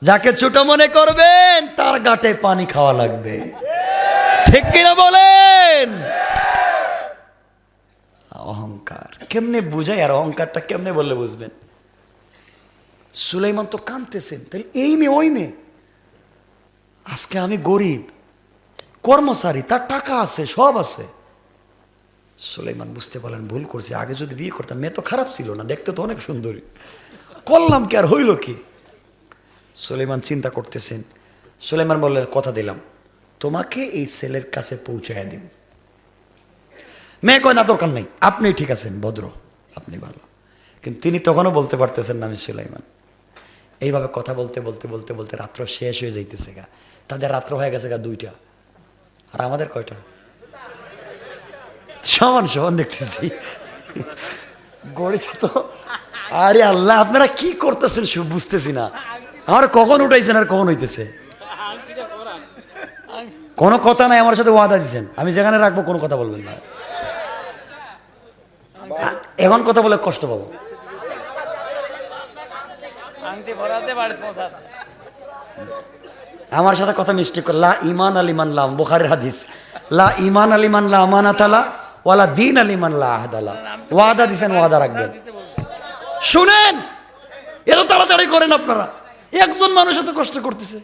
যাকে ছোট মনে করবেন তার ঘাটে পানি খাওয়া লাগবে, ঠিক কিনা বলেন? অহংকার কেমনে বুঝাই, আর অহংকারটা কেমনে বললে বুঝবেন? সুলাইমান তো কাঁদতেছেন, তাহলে এই মেয়ে ওই মেয়ে। আজকে আমি গরিব কর্মচারী, তার টাকা আছে, সব আছে। সুলাইমান বুঝতে পারলেন ভুল করছে, আগে যদি বিয়ে করতাম, মেয়ে তো খারাপ ছিল না, দেখতে তো অনেক সুন্দরী, করলাম কি আর হইল কি? সুলাইমান চিন্তা করতেছেন। সুলাইমান বললেন, কথা দিলাম তোমাকে এই ছেলের কাছে পৌঁছাইয়া দিব। মেয়ে কয় না, দরকার নেই, আপনি ঠিক আছেন, ভদ্র, আপনি ভালো। কিন্তু তিনি তখনও বলতে পারতেছেন না আমি সুলাইমান। এইভাবে কথা বলতে বলতে বলতে বলতে রাত্র শেষ হয়ে যাইতেছে গা। তাদের রাত্র হয়ে গেছে গা 2টা, আর আমাদের কয়টা? সমান সমান দেখতেছি গড়িটা তো। আরে আল্লাহ, আপনারা কি করতেছেন বুঝতেছি না। আমার কখন উঠাইছেন আর কখন হইতেছে? কোনো কথা নাই, আমার সাথে ওয়াদা দিচ্ছেন, আমি যেখানে রাখবো কোনো কথা বলবেন না। এখন কথা বলে কষ্ট পাবো। আমার সাথে কথা মিষ্টি করে, লা ইমান আলিমান লাম, বুখারীর হাদিস, লা ইমান আলিমান লা আমানাতালা ওয়ালা দিন আলিমান লা আহদালা। ওয়াদা দিছেন, ওয়াদা রাখবেন। শুনেন, এত তাড়াতাড়ি করেন আপনারা, একজন মানুষ এত কষ্ট করতেছে,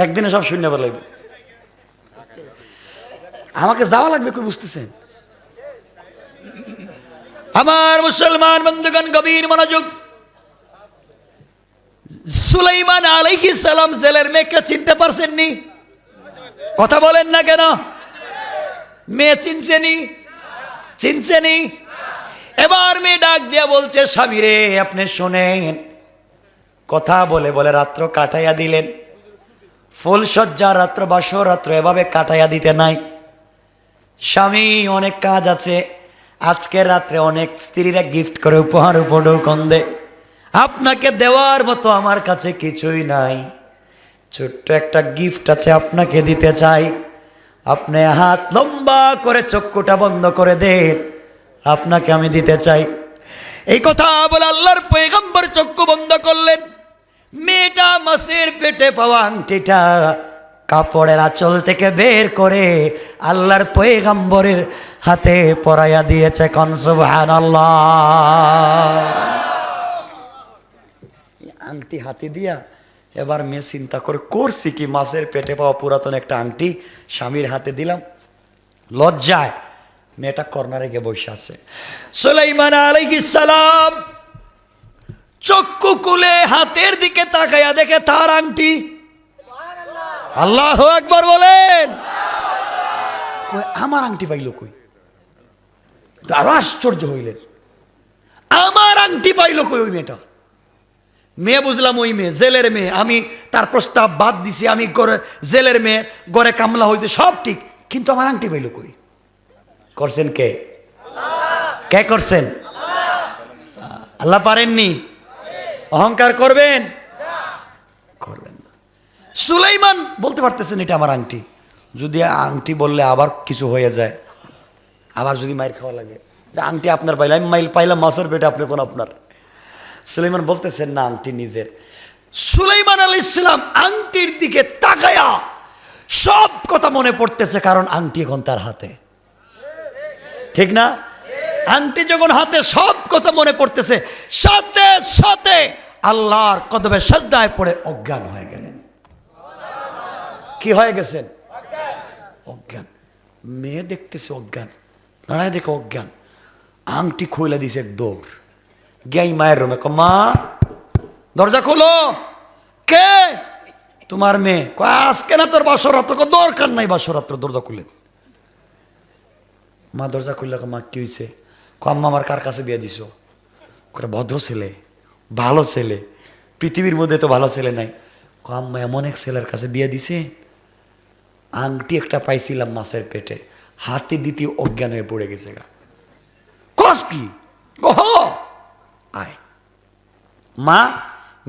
একদিনে সব শূন্য বলাইবে। আমাকে যাওয়া লাগবে, কই বুঝতেছেন? আমার মুসলমান বন্ধুগণ, গভীর মনোযোগ। সুলাইমান আলাইহিস সালাম জেলের মেয়েকে চিনতে পারছেননি? কথা বলেন না কেন? মেয়ে চিনছেনি? চিনছেনি? এবার মেয়ে ডাক দিয়া বলছে, স্বামী রে আপনি শোনেন। কথা বলে বলে রাত্র কাটাইয়া দিলেন। ফুলসজ্জা রাত্র, বাসর রাত্র এভাবে কাটাইয়া দিতে নাই। স্বামী অনেক কাজ আছে, আজকের রাত্রে অনেক স্ত্রীরা গিফট করে উপহার উপঢৌকন দেয়, আপনাকে দেওয়ার মতো আমার কাছে কিছুই নাই, ছোট্ট একটা গিফট আছে আপনাকে দিতে চাই। আপনি হাত লম্বা করে চক্ষুটা বন্ধ করে দেন, আপনাকে আমি দিতে চাই। এই কথা বলে আল্লাহর পয়গম্বর চক্ষু বন্ধ করলেন। মেয়েটা মাছের পেটে পাওয়া আংটিটা কাপড়ের আঁচল থেকে বের করে আল্লাহর পয়গম্বরের হাতে পরাইয়া দিয়েছে। কোন সুবহানাল্লাহ। আংটি হাতে দিয়া এবার মেয়ে চিন্তা করে, করছি কি, মাছের পেটে পাওয়া পুরাতন একটা আংটি স্বামীর হাতে দিলাম। লজ্জায় মেয়েটা কর্নারে গিয়ে বসে আছে। সুলাইমান আলাইহিস সালাম চক্ষু খুলে হাতের দিকে তাকাইয়া দেখে তার আংটি। আল্লাহু আকবার বলেন। কই আমার আংটি পাইল কই? আরো আশ্চর্য হইলেন, আমার আংটি পাইল কই ওই মেয়েটা? মেয়ে বুঝলাম ওই মেয়ে, জেলের মেয়ে। আমি তার প্রস্তাব বাদ দিছি, আমি ঘরে জেলের মেয়ে, ঘরে কামলা হয়েছে, সব ঠিক, কিন্তু আমার আংটি পাইল কই? করছেন কে? কে করছেন? আল্লাহ পারেননি? অহংকার করবেন? করবেন না। সুলাইমান বলতে পারতেছেন এটা আমার আংটি, যদি আংটি বললে আবার কিছু হয়ে যায়, আবার যদি মাইর খাওয়া লাগে, যে আংটি আপনার পাইলাম, আমি মাইল পাইলাম মাছের পেটে, আপনি কোন আপনার? সুলাইমান বলতেছেন না, আংটি নিজের। সুলাইমান আলাইহিস সালাম আংটির দিকে তাকায়া সব কথা মনে পড়তেছে, কারণ আংটি এখন তার হাতে, ঠিক না? আংটি যখন হাতে, সব কথা মনে পড়তেছে। সাথে সাথে আল্লাহর কদমে সাজদায় পড়ে অজ্ঞান হয়ে গেলেন। কি হয়ে গেছেন? অজ্ঞান। মেয়ে দেখতেছে অজ্ঞান, দাঁড়ায় দেখে অজ্ঞান। আংটি খুলে দিছে দৌড়, গিয়াই মায়ের রুমে। মা দরজা খোলো। কে? তোমার মেয়ে। আজকে না তোর বাসরাত্র। দরকার নাই বাসরাত্র, দরজা খুলেন। মা দরজা খুললে, মা কি হয়েছে? আম্মা আমার কার কাছে বিয়ে দিছো? ভদ্র ছেলে, ভালো ছেলে, পৃথিবীর মধ্যে তো ভালো ছেলে নাই। আম্মা এমন এক ছেলের কাছে বিয়ে দিছে, আংটি একটা পাইছিলাম মাছের পেটে, হাতে দিতে অজ্ঞান হয়ে পড়ে গেছে গা। কস কি? কহ আয়। মা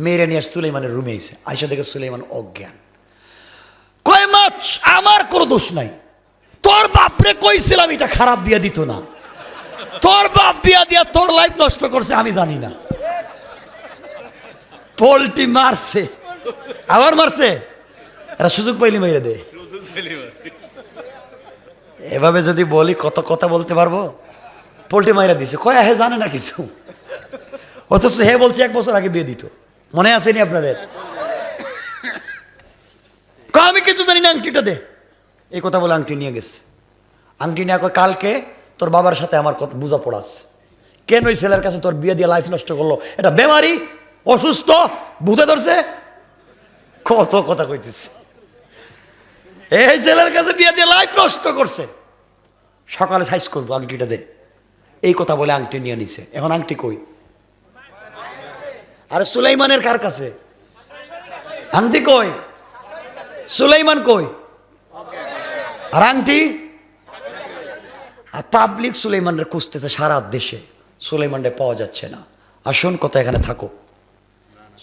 মেরে নিয়ে সুলাইমানের রুমে এসে আয়সা দেখে সুলাইমান অজ্ঞান। কয় মা আমার কোনো দোষ নাই, তোর বাপরে কইছিলাম এটা খারাপ বিয়া দিত না, তোর বাপ বিয়া দিয়া তোর লাইফ নষ্ট করছে, আমি জানি না। পোল্টি মারছে, আবার মারছে, এরা সুযোগ পাইলি মাইরে দে। এভাবে যদি বলি কত কথা বলতে পারবো। পোল্টি মাইরা দিছে, কয় হে জানে না কিছু, অথচ হে বলছে 1 বছর আগে বিয়ে দিত। মনে আসেনি আপনাদের? আমি কিছু জানি না, আংটিটা দে। এই কথা বলে আংটি নিয়ে গেছে। আংটি নিয়ে কয় কালকে তোর বাবার সাথে আমার কথা বুঝা পড়াস, কেন ওই ছেলের কাছে তোর বিয়ে দিয়ে লাইফ নষ্ট করলো, এটা বেমারি, অসুস্থ, ভূতে ধরছে, কত কথা কইতেছে। এই ছেলের কাছে বিয়ে দিয়ে লাইফ নষ্ট করছে, সকালে সাইজ করবো, আংটিটা দে। এই কথা বলে আংটি নিয়ে নিছে। এখন আংটি কই? আরে সুলাইমানের কার কাছে? আংটি কই? সুলাইমান কই? আর আংটি? আর পাবলিক সুলাইমানের খুঁজতেছে সারা দেশে, সুলাইমানরে পাওয়া যাচ্ছে না। আসুন কথা এখানে থাকো।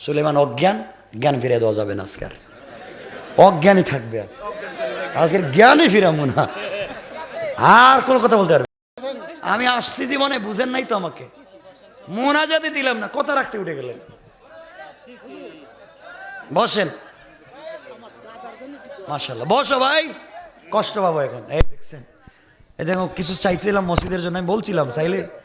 সুলাইমান অজ্ঞান, জ্ঞান ফিরে দেওয়া যাবে না। আজকের অজ্ঞানই থাকবে, আজকের জ্ঞানই ফিরাবো না। আর কোনো কথা বলতে পারবে? আমি আসছি জীবনে, বুঝেন নাই তো আমাকে। মোনাজাতে দিলাম না, কথা রাখতে উঠে গেলেন। বসেন, মাশাআল্লাহ, বসো ভাই, কষ্ট পাবো এখন। এই দেখছেন, এই দেখো কিছু চাইছিলাম মসজিদের জন্য, আমি বলছিলাম চাইলে